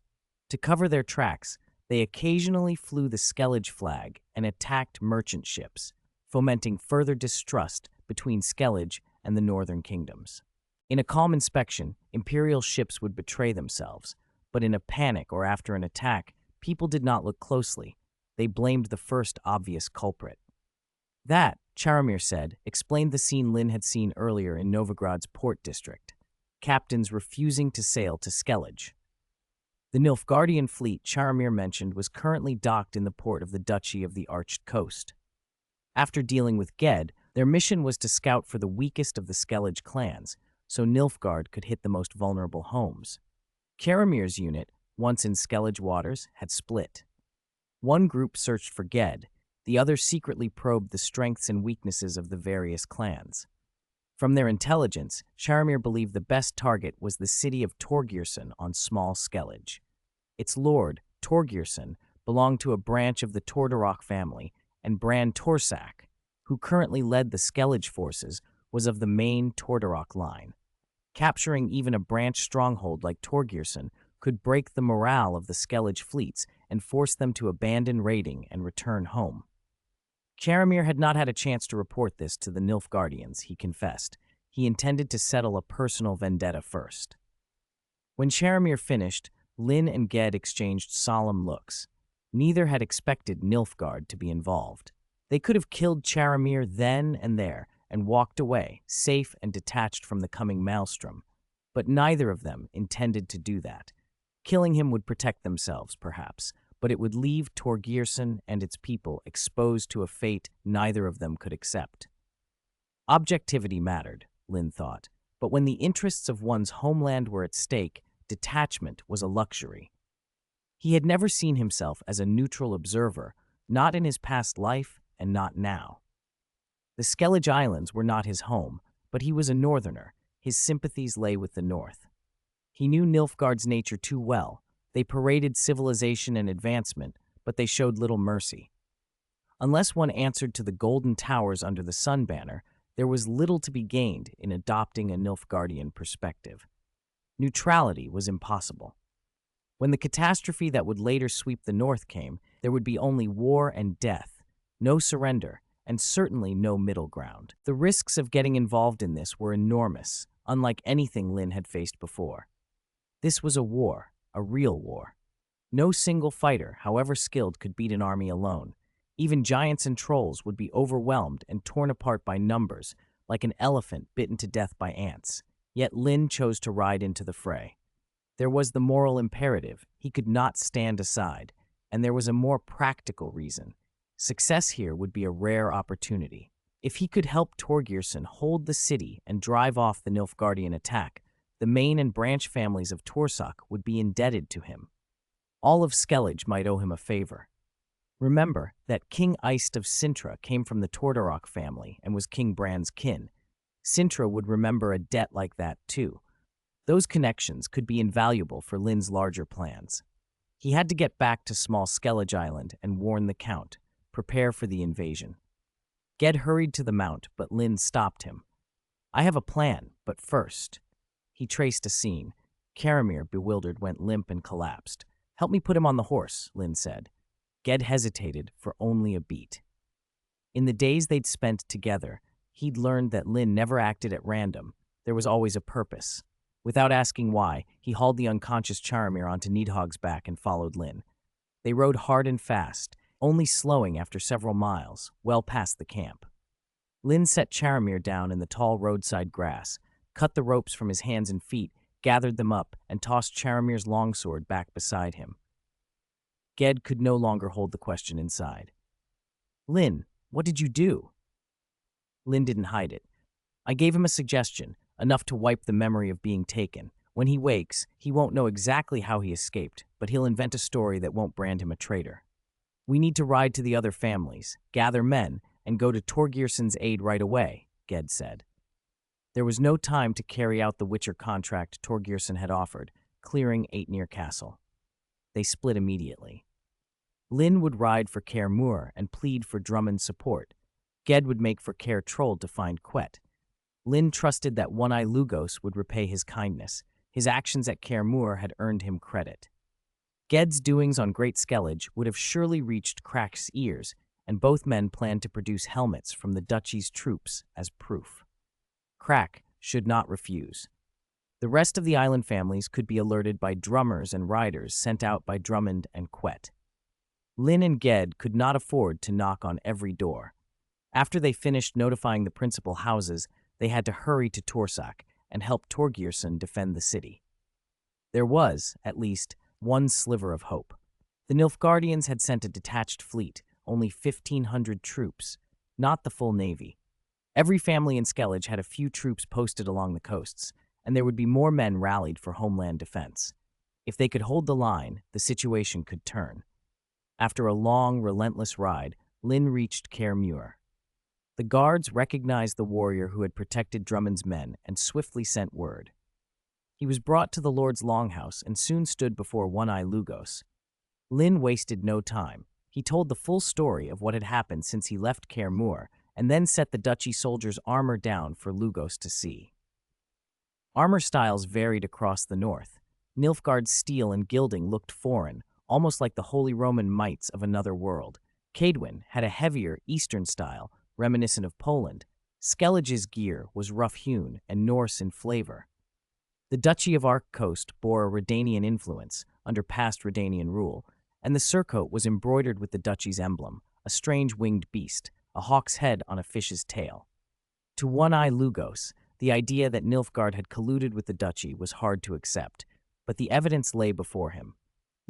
To cover their tracks, they occasionally flew the Skellige flag and attacked merchant ships, fomenting further distrust between Skellige and the northern kingdoms. In a calm inspection, imperial ships would betray themselves, but in a panic or after an attack, people did not look closely. They blamed the first obvious culprit. That, Charamir said, explained the scene Linn had seen earlier in Novigrad's port district: captains refusing to sail to Skellige. The Nilfgaardian fleet Charamir mentioned was currently docked in the port of the Duchy of the Arched Coast. After dealing with Ged, their mission was to scout for the weakest of the Skellige clans, so Nilfgaard could hit the most vulnerable homes. Caramir's unit, once in Skellige waters, had split. One group searched for Ged, The other secretly probed the strengths and weaknesses of the various clans. From their intelligence, Charamir believed the best target was the city of Torgirson on Small Skellige. Its lord, Torgirson, belonged to a branch of the Tordarroch family, and Bran Torsak, who currently led the Skellige forces, was of the main Tordarroch line. Capturing even a branch stronghold like Torgirson could break the morale of the Skellige fleets and force them to abandon raiding and return home. Charamir had not had a chance to report this to the Nilfgaardians, he confessed. He intended to settle a personal vendetta first. When Charamir finished, Linn and Ged exchanged solemn looks. Neither had expected Nilfgaard to be involved. They could have killed Charamir then and there and walked away, safe and detached from the coming maelstrom. But neither of them intended to do that. Killing him would protect themselves, perhaps, but it would leave Torgirson and its people exposed to a fate neither of them could accept. Objectivity mattered, Linn thought, but when the interests of one's homeland were at stake, detachment was a luxury. He had never seen himself as a neutral observer, not in his past life and not now. The Skellige Islands were not his home, but he was a northerner. His sympathies lay with the north. He knew Nilfgaard's nature too well. They paraded civilization and advancement, but they showed little mercy. Unless one answered to the golden towers under the sun banner, there was little to be gained in adopting a Nilfgaardian perspective. Neutrality was impossible. When the catastrophe that would later sweep the north came, there would be only war and death, no surrender, and certainly no middle ground. The risks of getting involved in this were enormous, unlike anything Linn had faced before. This was a war, a real war. No single fighter, however skilled, could beat an army alone. Even giants and trolls would be overwhelmed and torn apart by numbers, like an elephant bitten to death by ants. Yet Linn chose to ride into the fray. There was the moral imperative. He could not stand aside. And there was a more practical reason. Success here would be a rare opportunity. If he could help Torgirson hold the city and drive off the Nilfgaardian attack, the main and branch families of Torsak would be indebted to him. All of Skellige might owe him a favor. Remember that King Eist of Sintra came from the Tordarroch family and was King Bran's kin. Sintra would remember a debt like that too. Those connections could be invaluable for Linn's larger plans. He had to get back to Small Skellige Island and warn the Count, prepare for the invasion. Ged hurried to the mount, but Linn stopped him. "I have a plan, but first." He traced a scene. Charamir, bewildered, went limp and collapsed. "Help me put him on the horse," Linn said. Ged hesitated for only a beat. In the days they'd spent together, he'd learned that Linn never acted at random. There was always a purpose. Without asking why, he hauled the unconscious Charamir onto Nidhogg's back and followed Linn. They rode hard and fast, only slowing after several miles, well past the camp. Linn set Charamir down in the tall roadside grass, cut the ropes from his hands and feet, gathered them up, and tossed Charamir's longsword back beside him. Ged could no longer hold the question inside. "Linn, what did you do?" Linn didn't hide it. "I gave him a suggestion, enough to wipe the memory of being taken. When he wakes, he won't know exactly how he escaped, but he'll invent a story that won't brand him a traitor. We need to ride to the other families, gather men, and go to Torgirson's aid right away," Ged said. There was no time to carry out the Witcher contract Torgirson had offered, clearing Aetnir Castle. They split immediately. Linn would ride for Kaer Morhen and plead for Drummond's support. Ged would make for Kaer Troll to find Quet. Linn trusted that One-Eye Lugos would repay his kindness. His actions at Kaer Morhen had earned him credit. Ged's doings on Great Skellige would have surely reached Crack's ears, and both men planned to produce helmets from the Duchy's troops as proof. Crack should not refuse. The rest of the island families could be alerted by drummers and riders sent out by Drummond and Quet. Linn and Ged could not afford to knock on every door. After they finished notifying the principal houses, they had to hurry to Torsak and help Torgirson defend the city. There was, at least, one sliver of hope. The Nilfgaardians had sent a detached fleet, only 1,500 troops, not the full navy. Every family in Skellige had a few troops posted along the coasts, and there would be more men rallied for homeland defense. If they could hold the line, the situation could turn. After a long, relentless ride, Linn reached Kaer Morhen. The guards recognized the warrior who had protected Drummond's men and swiftly sent word. He was brought to the Lord's longhouse and soon stood before One-Eye Lugos. Linn wasted no time. He told the full story of what had happened since he left Kaer Morhen and then set the duchy soldiers' armor down for Lugos to see. Armor styles varied across the north. Nilfgaard's steel and gilding looked foreign, almost like the Holy Roman mites of another world. Cadwyn had a heavier Eastern style, reminiscent of Poland. Skellige's gear was rough-hewn and Norse in flavor. The Duchy of Ark Coast bore a Redanian influence under past Redanian rule, and the surcoat was embroidered with the duchy's emblem, a strange winged beast, a hawk's head on a fish's tail. To One-Eye Lugos, the idea that Nilfgaard had colluded with the duchy was hard to accept, but the evidence lay before him.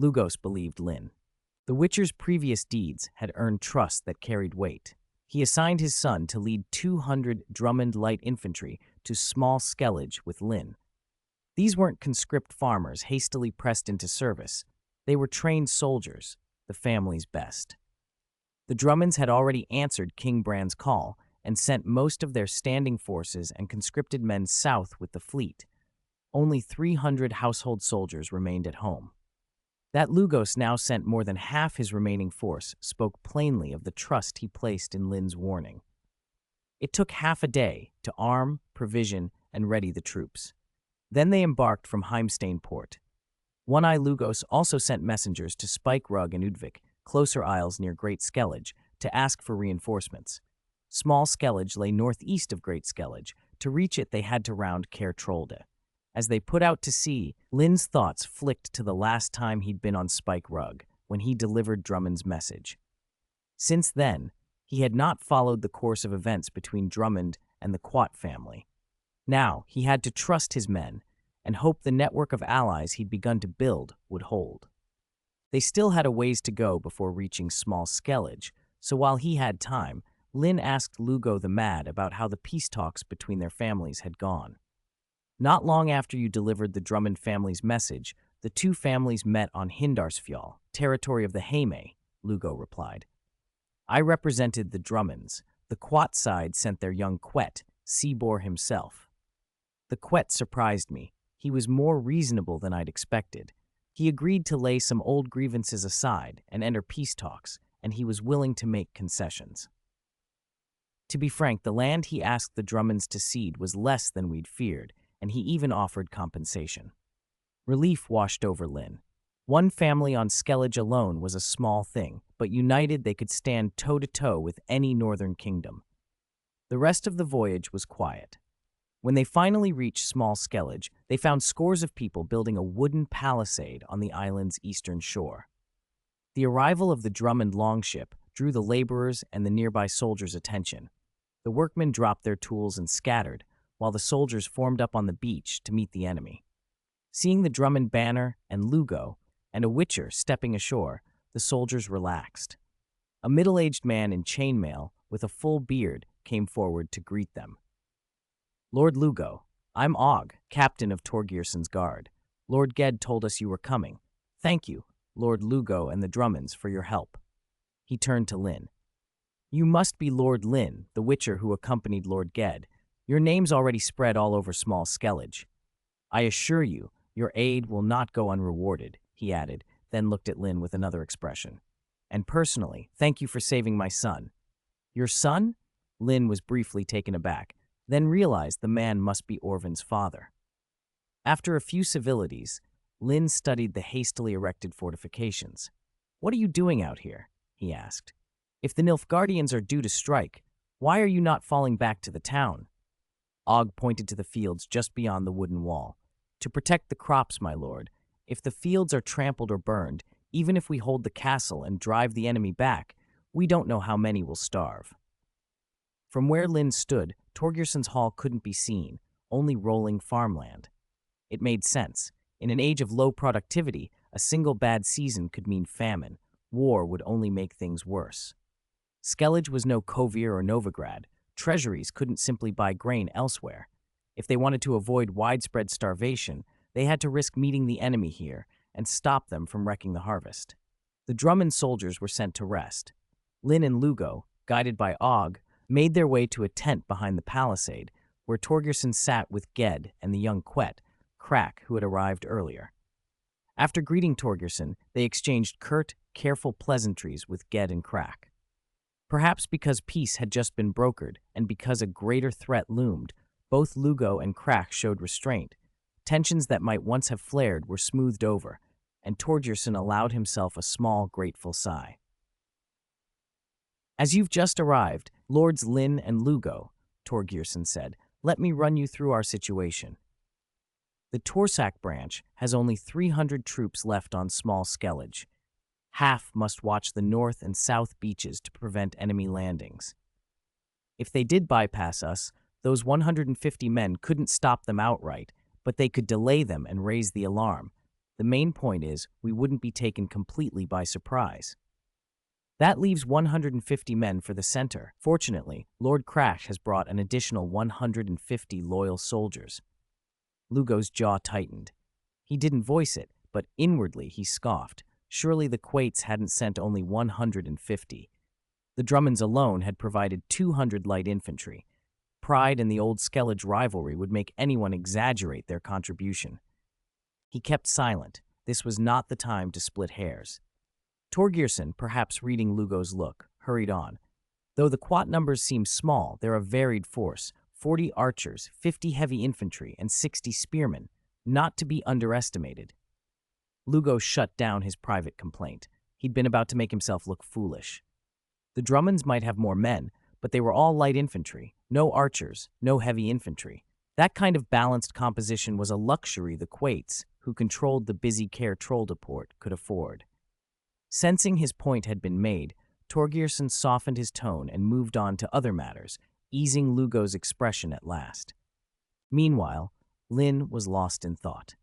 Lugos believed Linn. The Witcher's previous deeds had earned trust that carried weight. He assigned his son to lead 200 Drummond light infantry to small Skellige with Linn. These weren't conscript farmers hastily pressed into service. They were trained soldiers, the family's best. The Drummonds had already answered King Bran's call and sent most of their standing forces and conscripted men south with the fleet. Only 300 household soldiers remained at home. That Lugos now sent more than half his remaining force spoke plainly of the trust he placed in Linn's warning. It took half a day to arm, provision, and ready the troops. Then they embarked from Heimstein port. One-Eye Lugos also sent messengers to Spike Rug and Udvik, closer isles near Great Skellige, to ask for reinforcements. Small Skellige lay northeast of Great Skellige. To reach it, they had to round Kaer Trolde. As they put out to sea, Linn's thoughts flicked to the last time he'd been on Spike Rug, when he delivered Drummond's message. Since then, he had not followed the course of events between Drummond and the Quat family. Now, he had to trust his men and hope the network of allies he'd begun to build would hold. They still had a ways to go before reaching Small Skellige, so while he had time, Linn asked Lugo the Mad about how the peace talks between their families had gone. Not long after you delivered the Drummond family's message, the two families met on Hindarsfjall, territory of the Heime, Lugo replied. I represented the Drummonds. The Quat side sent their young Quet, Seabor himself. The Quet surprised me. He was more reasonable than I'd expected. He agreed to lay some old grievances aside and enter peace talks, and he was willing to make concessions. To be frank, the land he asked the Drummonds to cede was less than we'd feared, and he even offered compensation. Relief washed over Linn. One family on Skellige alone was a small thing, but united they could stand toe-to-toe with any northern kingdom. The rest of the voyage was quiet. When they finally reached Small Skellige, they found scores of people building a wooden palisade on the island's eastern shore. The arrival of the Drummond longship drew the laborers and the nearby soldiers' attention. The workmen dropped their tools and scattered, while the soldiers formed up on the beach to meet the enemy. Seeing the Drummond banner and Lugo, and a Witcher stepping ashore, the soldiers relaxed. A middle-aged man in chainmail with a full beard came forward to greet them. Lord Lugo, I'm Og, captain of Torgierson's guard. Lord Ged told us you were coming. Thank you, Lord Lugo and the Drummonds, for your help. He turned to Linn. You must be Lord Linn, the Witcher who accompanied Lord Ged. Your name's already spread all over Small Skellige. I assure you, your aid will not go unrewarded, he added, then looked at Linn with another expression. And personally, thank you for saving my son. Your son? Linn was briefly taken aback, then realized the man must be Orvin's father. After a few civilities, Linn studied the hastily erected fortifications. What are you doing out here? He asked. If the Nilfgaardians are due to strike, why are you not falling back to the town? Og pointed to the fields just beyond the wooden wall. To protect the crops, my lord. If the fields are trampled or burned, even if we hold the castle and drive the enemy back, we don't know how many will starve. From where Linn stood, Torgierson's hall couldn't be seen, only rolling farmland. It made sense. In an age of low productivity, a single bad season could mean famine. War would only make things worse. Skellige was no Kovir or Novigrad. Treasuries couldn't simply buy grain elsewhere. If they wanted to avoid widespread starvation, they had to risk meeting the enemy here and stop them from wrecking the harvest. The Drummond soldiers were sent to rest. Linn and Lugo, guided by Og, made their way to a tent behind the palisade, where Torgerson sat with Ged and the young Quet, Crack, who had arrived earlier. After greeting Torgerson, they exchanged curt, careful pleasantries with Ged and Crack. Perhaps because peace had just been brokered and because a greater threat loomed, both Lugo and Crack showed restraint. Tensions that might once have flared were smoothed over, and Torgerson allowed himself a small, grateful sigh. "As you've just arrived, Lords Linn and Lugo," Torgerson said, "let me run you through our situation. The Torsak branch has only 300 troops left on Small Skellige. Half must watch the north and south beaches to prevent enemy landings. If they did bypass us, those 150 men couldn't stop them outright, but they could delay them and raise the alarm. The main point is, we wouldn't be taken completely by surprise. That leaves 150 men for the center. Fortunately, Lord Crash has brought an additional 150 loyal soldiers." Lugo's jaw tightened. He didn't voice it, but inwardly he scoffed. Surely the Quates hadn't sent only 150. The Drummonds alone had provided 200 light infantry. Pride in the old Skellige rivalry would make anyone exaggerate their contribution. He kept silent. This was not the time to split hairs. Torgerson, perhaps reading Lugo's look, hurried on. "Though the Quat numbers seem small, they're a varied force. 40 archers, 50 heavy infantry, and 60 spearmen, not to be underestimated." Lugo shut down his private complaint. He'd been about to make himself look foolish. The Drummonds might have more men, but they were all light infantry, no archers, no heavy infantry. That kind of balanced composition was a luxury the Quates, who controlled the busy Kaer Port, could afford. Sensing his point had been made, Torgerson softened his tone and moved on to other matters, easing Lugo's expression at last. Meanwhile, Linn was lost in thought.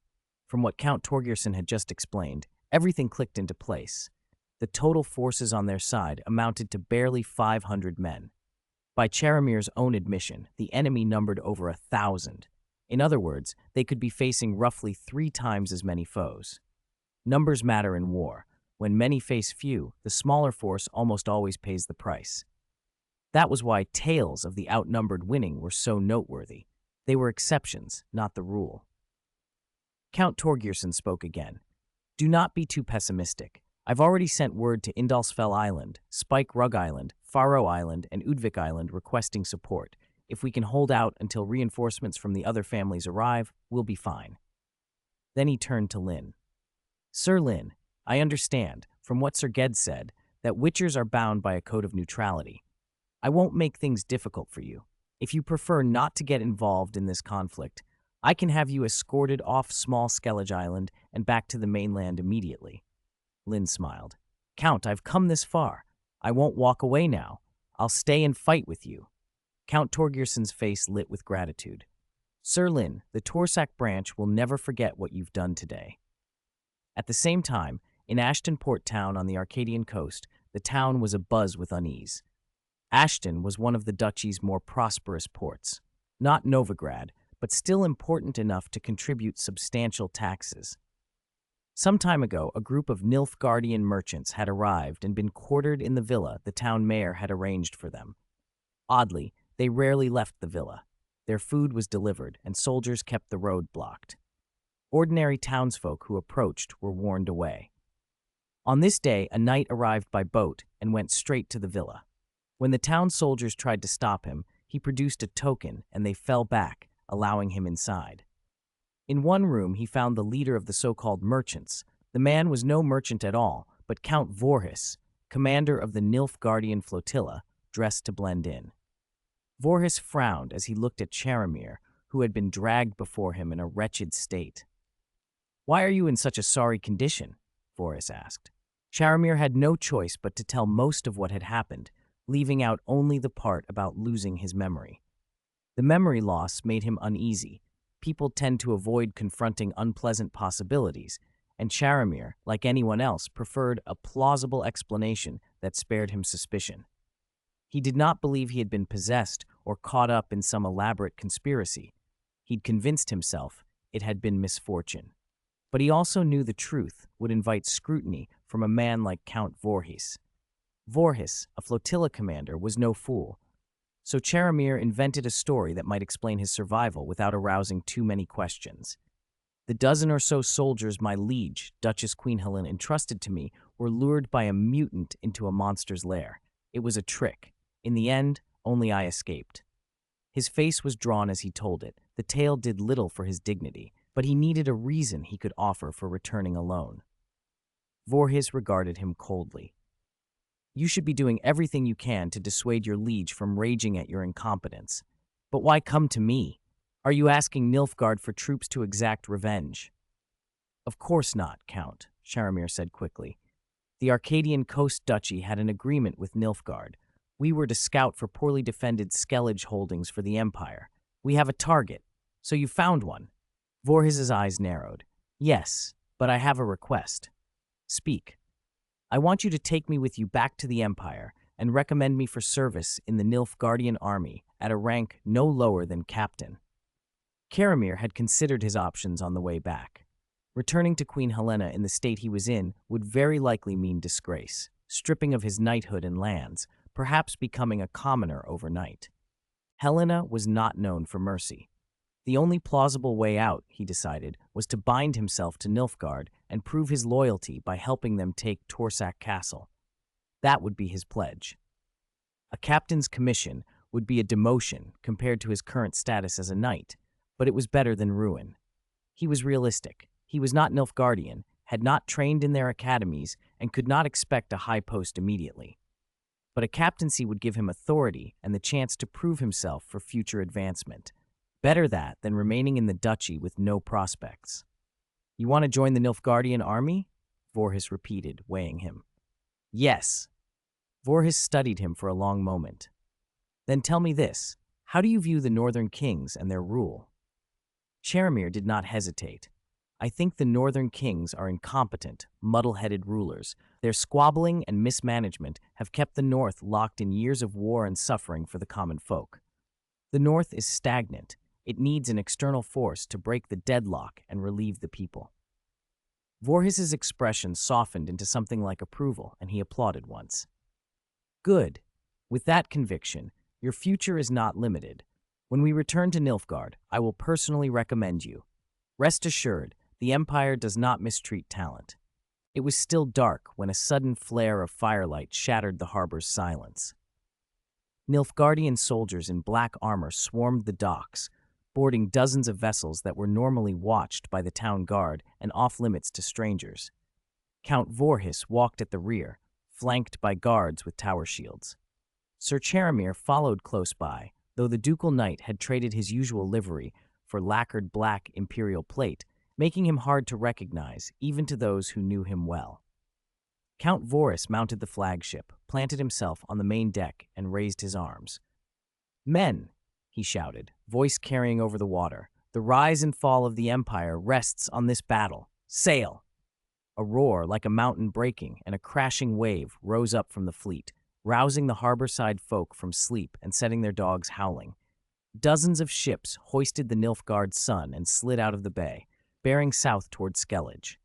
From what Count Torgerson had just explained, everything clicked into place. The total forces on their side amounted to barely 500 men. By Charamir's own admission, the enemy numbered over 1,000. In other words, they could be facing roughly 3 times as many foes. Numbers matter in war. When many face few, the smaller force almost always pays the price. That was why tales of the outnumbered winning were so noteworthy. They were exceptions, not the rule. Count Torgerson spoke again. "Do not be too pessimistic. I've already sent word to Indalsfell Island, Spike Rug Island, Faro Island, and Udvik Island requesting support. If we can hold out until reinforcements from the other families arrive, we'll be fine." Then he turned to Linn. "Sir Linn, I understand, from what Sir Ged said, that Witchers are bound by a code of neutrality. I won't make things difficult for you. If you prefer not to get involved in this conflict, I can have you escorted off Small Skellige Island and back to the mainland immediately." Linn smiled. "Count, I've come this far. I won't walk away now. I'll stay and fight with you." Count Torgerson's face lit with gratitude. "Sir Linn, the Torsak branch will never forget what you've done today." At the same time, in Ashton Port Town on the Arcadian coast, the town was abuzz with unease. Ashton was one of the duchy's more prosperous ports. Not Novigrad, but still important enough to contribute substantial taxes. Some time ago, a group of Nilfgaardian merchants had arrived and been quartered in the villa the town mayor had arranged for them. Oddly, they rarely left the villa. Their food was delivered, and soldiers kept the road blocked. Ordinary townsfolk who approached were warned away. On this day, a knight arrived by boat and went straight to the villa. When the town soldiers tried to stop him, he produced a token and they fell back, allowing him inside. In one room, he found the leader of the so-called merchants. The man was no merchant at all, but Count Vorhis, commander of the Nilfgaardian flotilla, dressed to blend in. Vorhis frowned as he looked at Charamir, who had been dragged before him in a wretched state. "Why are you in such a sorry condition?" Vorhis asked. Charamir had no choice but to tell most of what had happened, leaving out only the part about losing his memory. The memory loss made him uneasy. People tend to avoid confronting unpleasant possibilities, and Charamir, like anyone else, preferred a plausible explanation that spared him suspicion. He did not believe he had been possessed or caught up in some elaborate conspiracy. He'd convinced himself it had been misfortune. But he also knew the truth would invite scrutiny from a man like Count Vorhis. Vorhis, a flotilla commander, was no fool, so Charamir invented a story that might explain his survival without arousing too many questions. The dozen or so soldiers my liege, Duchess Queen Helen, entrusted to me were lured by a mutant into a monster's lair. It was a trick. In the end, only I escaped. His face was drawn as he told it. The tale did little for his dignity, but he needed a reason he could offer for returning alone. Vorhis regarded him coldly. You should be doing everything you can to dissuade your liege from raging at your incompetence. But why come to me? Are you asking Nilfgaard for troops to exact revenge? Of course not, Count, Charamir said quickly. The Arcadian Coast Duchy had an agreement with Nilfgaard. We were to scout for poorly defended Skellige holdings for the Empire. We have a target. So you found one. Vorhis's eyes narrowed. Yes, but I have a request. Speak. I want you to take me with you back to the Empire and recommend me for service in the Nilfgaardian army at a rank no lower than captain. Karamir had considered his options on the way back. Returning to Queen Helena in the state he was in would very likely mean disgrace, stripping of his knighthood and lands, perhaps becoming a commoner overnight. Helena was not known for mercy. The only plausible way out, he decided, was to bind himself to Nilfgaard and prove his loyalty by helping them take Torsak Castle. That would be his pledge. A captain's commission would be a demotion compared to his current status as a knight, but it was better than ruin. He was realistic. He was not Nilfgaardian, had not trained in their academies, and could not expect a high post immediately. But a captaincy would give him authority and the chance to prove himself for future advancement. Better that than remaining in the duchy with no prospects. You want to join the Nilfgaardian army? Vorhis repeated, weighing him. Yes. Vorhis studied him for a long moment. Then tell me this, how do you view the northern kings and their rule? Charamir did not hesitate. I think the northern kings are incompetent, muddle-headed rulers. Their squabbling and mismanagement have kept the north locked in years of war and suffering for the common folk. The north is stagnant. It needs an external force to break the deadlock and relieve the people. Vorhis's expression softened into something like approval, and he applauded once. Good. With that conviction, your future is not limited. When we return to Nilfgaard, I will personally recommend you. Rest assured, the Empire does not mistreat talent. It was still dark when a sudden flare of firelight shattered the harbor's silence. Nilfgaardian soldiers in black armor swarmed the docks, boarding dozens of vessels that were normally watched by the town guard and off-limits to strangers. Count Vorhis walked at the rear, flanked by guards with tower shields. Sir Charamir followed close by, though the ducal knight had traded his usual livery for lacquered black imperial plate, making him hard to recognize, even to those who knew him well. Count Vorhis mounted the flagship, planted himself on the main deck, and raised his arms. Men, he shouted, voice carrying over the water, the rise and fall of the Empire rests on this battle. Sail! A roar like a mountain breaking and a crashing wave rose up from the fleet, rousing the harborside folk from sleep and setting their dogs howling. Dozens of ships hoisted the Nilfgaard sun and slid out of the bay, bearing south toward Skellige.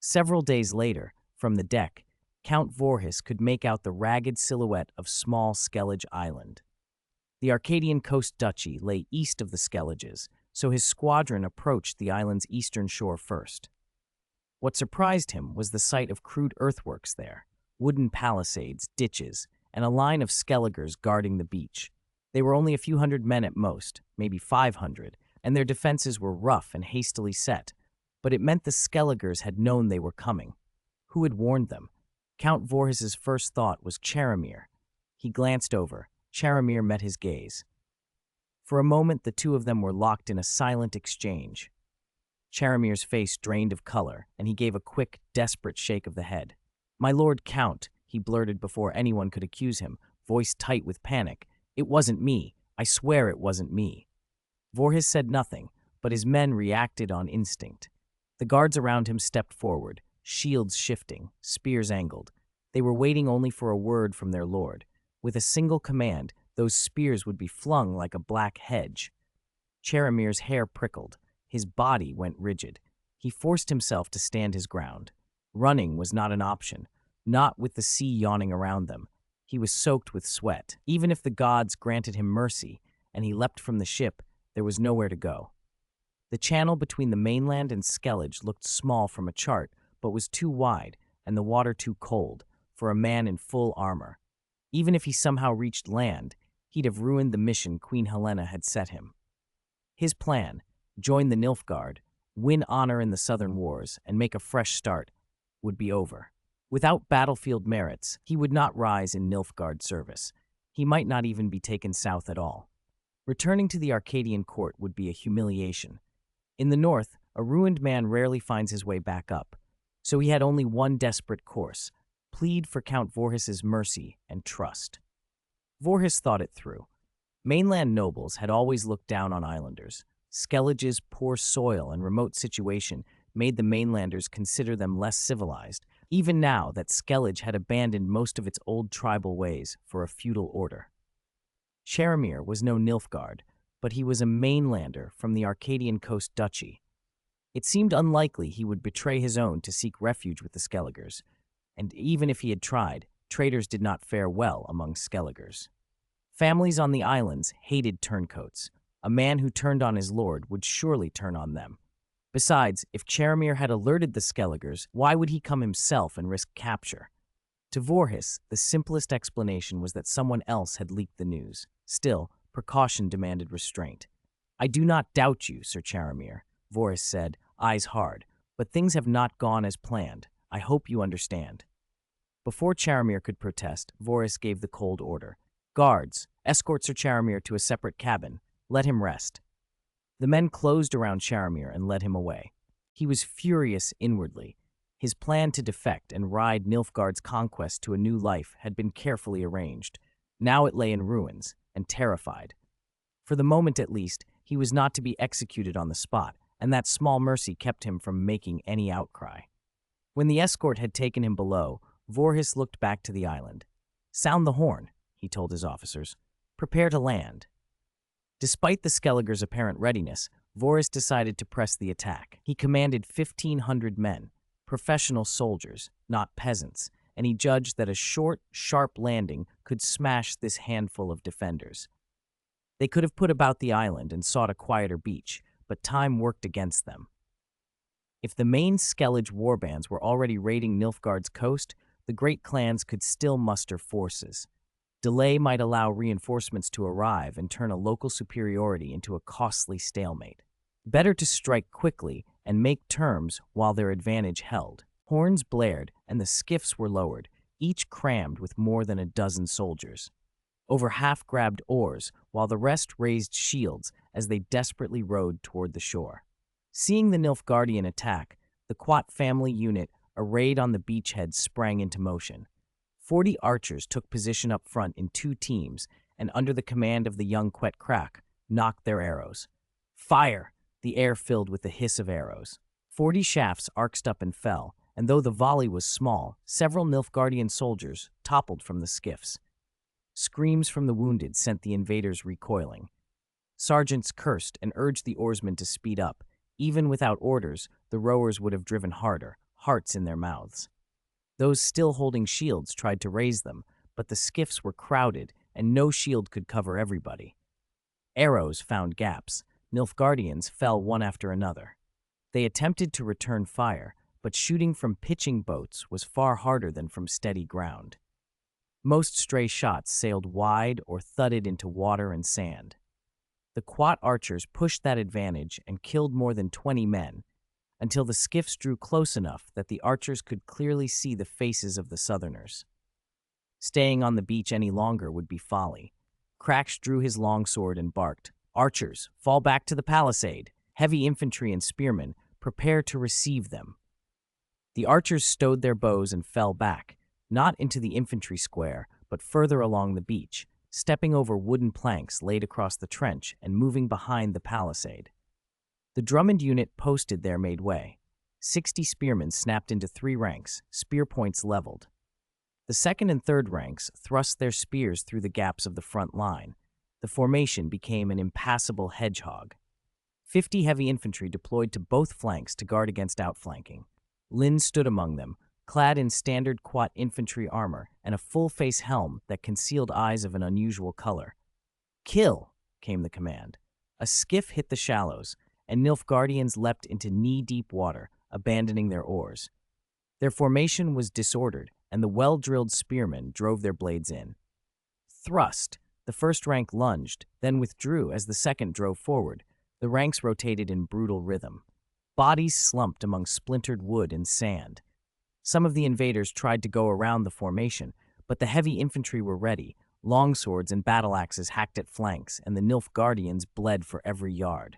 Several days later, from the deck, Count Vorhis could make out the ragged silhouette of small Skellige Island. The Arcadian Coast Duchy lay east of the Skelliges, so his squadron approached the island's eastern shore first. What surprised him was the sight of crude earthworks there, wooden palisades, ditches, and a line of Skelligers guarding the beach. They were only a few hundred men at most, maybe 500, and their defenses were rough and hastily set, but it meant the Skelligers had known they were coming. Who had warned them? Count Vorhis's first thought was Charamir. He glanced over. Charamir met his gaze. For a moment, the two of them were locked in a silent exchange. Charamir's face drained of color, and he gave a quick, desperate shake of the head. "My Lord Count," he blurted before anyone could accuse him, voice tight with panic. "It wasn't me. I swear it wasn't me." Vorhis said nothing, but his men reacted on instinct. The guards around him stepped forward, shields shifting, spears angled. They were waiting only for a word from their lord. With a single command, those spears would be flung like a black hedge. Charamir's hair prickled. His body went rigid. He forced himself to stand his ground. Running was not an option. not with the sea yawning around them. He was soaked with sweat. Even if the gods granted him mercy and he leapt from the ship, there was nowhere to go. The channel between the mainland and Skellige looked small from a chart, but was too wide and the water too cold for a man in full armor. Even if he somehow reached land, he'd have ruined the mission Queen Helena had set him. His plan, join the Nilfgaard, win honor in the Southern Wars, and make a fresh start, would be over. Without battlefield merits, he would not rise in Nilfgaard service. He might not even be taken south at all. Returning to the Arcadian court would be a humiliation. In the north, a ruined man rarely finds his way back up, so he had only one desperate course: plead for Count Vorhis's mercy and trust. Vorhis thought it through. Mainland nobles had always looked down on islanders. Skellige's poor soil and remote situation made the mainlanders consider them less civilized, even now that Skellige had abandoned most of its old tribal ways for a feudal order. Charamir was no Nilfgaard, but he was a mainlander from the Arcadian coast duchy. It seemed unlikely he would betray his own to seek refuge with the Skelligers, and even if he had tried, traitors did not fare well among Skelligers. Families on the islands hated turncoats. A man who turned on his lord would surely turn on them. Besides, if Charamir had alerted the Skelligers, why would he come himself and risk capture? To Vorhis, the simplest explanation was that someone else had leaked the news. Still, precaution demanded restraint. "I do not doubt you, Sir Charamir," Vorhis said, eyes hard, "but things have not gone as planned. I hope you understand." Before Charamir could protest, Vorhis gave the cold order. "Guards, escort Sir Charamir to a separate cabin. Let him rest." The men closed around Charamir and led him away. He was furious inwardly. His plan to defect and ride Nilfgaard's conquest to a new life had been carefully arranged. Now it lay in ruins, and terrified. For the moment at least, he was not to be executed on the spot, and that small mercy kept him from making any outcry. When the escort had taken him below, Vorhis looked back to the island. "Sound the horn," he told his officers. "Prepare to land." Despite the Skelligers' apparent readiness, Vorhis decided to press the attack. He commanded 1,500 men, professional soldiers, not peasants, and he judged that a short, sharp landing could smash this handful of defenders. They could have put about the island and sought a quieter beach, but time worked against them. If the main Skellige warbands were already raiding Nilfgaard's coast, the great clans could still muster forces. Delay might allow reinforcements to arrive and turn a local superiority into a costly stalemate. Better to strike quickly and make terms while their advantage held. Horns blared and the skiffs were lowered, each crammed with more than a dozen soldiers. Over half grabbed oars, while the rest raised shields as they desperately rowed toward the shore. Seeing the Nilfgaardian attack, the Quat family unit arrayed on the beachhead sprang into motion. 40 archers took position up front in 2 teams and, under the command of the young Quet Crack, knocked their arrows. Fire! The air filled with the hiss of arrows. 40 shafts arced up and fell, and though the volley was small, several Nilfgaardian soldiers toppled from the skiffs. Screams from the wounded sent the invaders recoiling. Sergeants cursed and urged the oarsmen to speed up. Even without orders, the rowers would have driven harder, hearts in their mouths. Those still holding shields tried to raise them, but the skiffs were crowded and no shield could cover everybody. Arrows found gaps. Nilfgaardians fell one after another. They attempted to return fire, but shooting from pitching boats was far harder than from steady ground. Most stray shots sailed wide or thudded into water and sand. The Quat archers pushed that advantage and killed more than 20 men, until the skiffs drew close enough that the archers could clearly see the faces of the Southerners. Staying on the beach any longer would be folly. Crax drew his longsword and barked, "Archers, fall back to the palisade. Heavy infantry and spearmen, prepare to receive them." The archers stowed their bows and fell back, not into the infantry square, but further along the beach, stepping over wooden planks laid across the trench and moving behind the palisade. The Drummond unit posted there made way. 60 spearmen snapped into 3 ranks, spear points leveled. The second and third ranks thrust their spears through the gaps of the front line. The formation became an impassable hedgehog. 50 heavy infantry deployed to both flanks to guard against outflanking. Linn stood among them, clad in standard quat infantry armor and a full-face helm that concealed eyes of an unusual color. "Kill!" came the command. A skiff hit the shallows, and Nilfgaardians leapt into knee-deep water, abandoning their oars. Their formation was disordered, and the well-drilled spearmen drove their blades in. Thrust! The first rank lunged, then withdrew as the second drove forward. The ranks rotated in brutal rhythm. Bodies slumped among splintered wood and sand. Some of the invaders tried to go around the formation, but the heavy infantry were ready. Longswords and battle-axes hacked at flanks, and the Nilfgaardians bled for every yard.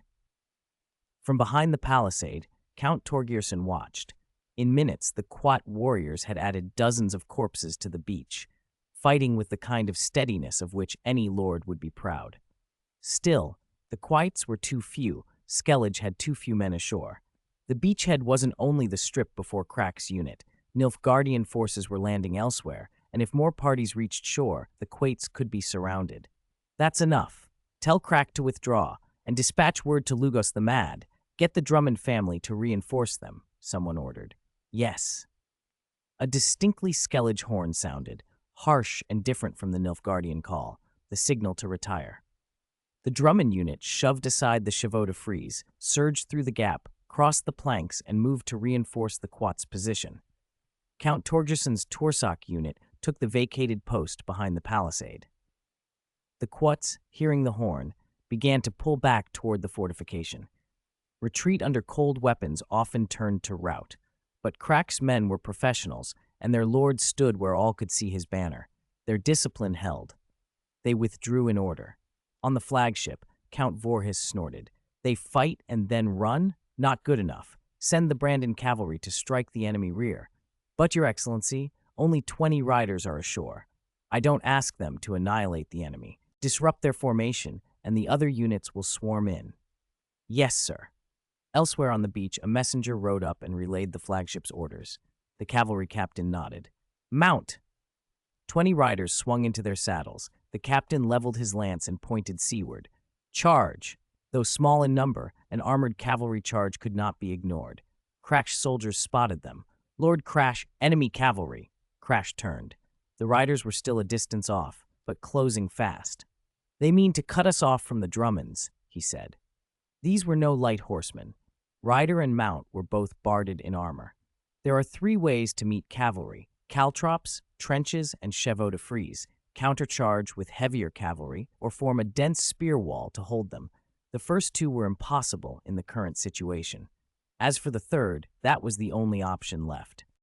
From behind the palisade, Count Torgierson watched. In minutes, the Quat warriors had added dozens of corpses to the beach, fighting with the kind of steadiness of which any lord would be proud. Still, the Quites were too few. Skellige had too few men ashore. The beachhead wasn't only the strip before Crack's unit. Nilfgaardian forces were landing elsewhere, and if more parties reached shore, the Quates could be surrounded. "That's enough. Tell Crack to withdraw, and dispatch word to Lugos the Mad. Get the Drummond family to reinforce them," someone ordered. "Yes." A distinctly Skellige horn sounded, harsh and different from the Nilfgaardian call, the signal to retire. The Drummond unit shoved aside the chevaux de frise, surged through the gap, crossed the planks, and moved to reinforce the Quat's position. Count Torgerson's Torsak unit took the vacated post behind the palisade. The Quats, hearing the horn, began to pull back toward the fortification. Retreat under cold weapons often turned to rout, but Crack's men were professionals, and their lord stood where all could see his banner. Their discipline held. They withdrew in order. On the flagship, Count Vorhis snorted. "They fight and then run? Not good enough. Send the Brandon cavalry to strike the enemy rear. But, Your Excellency, only 20 riders are ashore. I don't ask them to annihilate the enemy. Disrupt their formation, and the other units will swarm in." "Yes, sir." Elsewhere on the beach, a messenger rode up and relayed the flagship's orders. The cavalry captain nodded. "Mount!" 20 riders swung into their saddles. The captain leveled his lance and pointed seaward. "Charge!" Though small in number, an armored cavalry charge could not be ignored. Crash soldiers spotted them. "Lord Crash, enemy cavalry!" Crash turned. The riders were still a distance off, but closing fast. "They mean to cut us off from the Drummonds," he said. These were no light horsemen. Rider and mount were both barded in armor. There are 3 ways to meet cavalry: caltrops, trenches, and chevaux de frise. Countercharge with heavier cavalry, or form a dense spear wall to hold them. The first 2 were impossible in the current situation. As for the third, that was the only option left.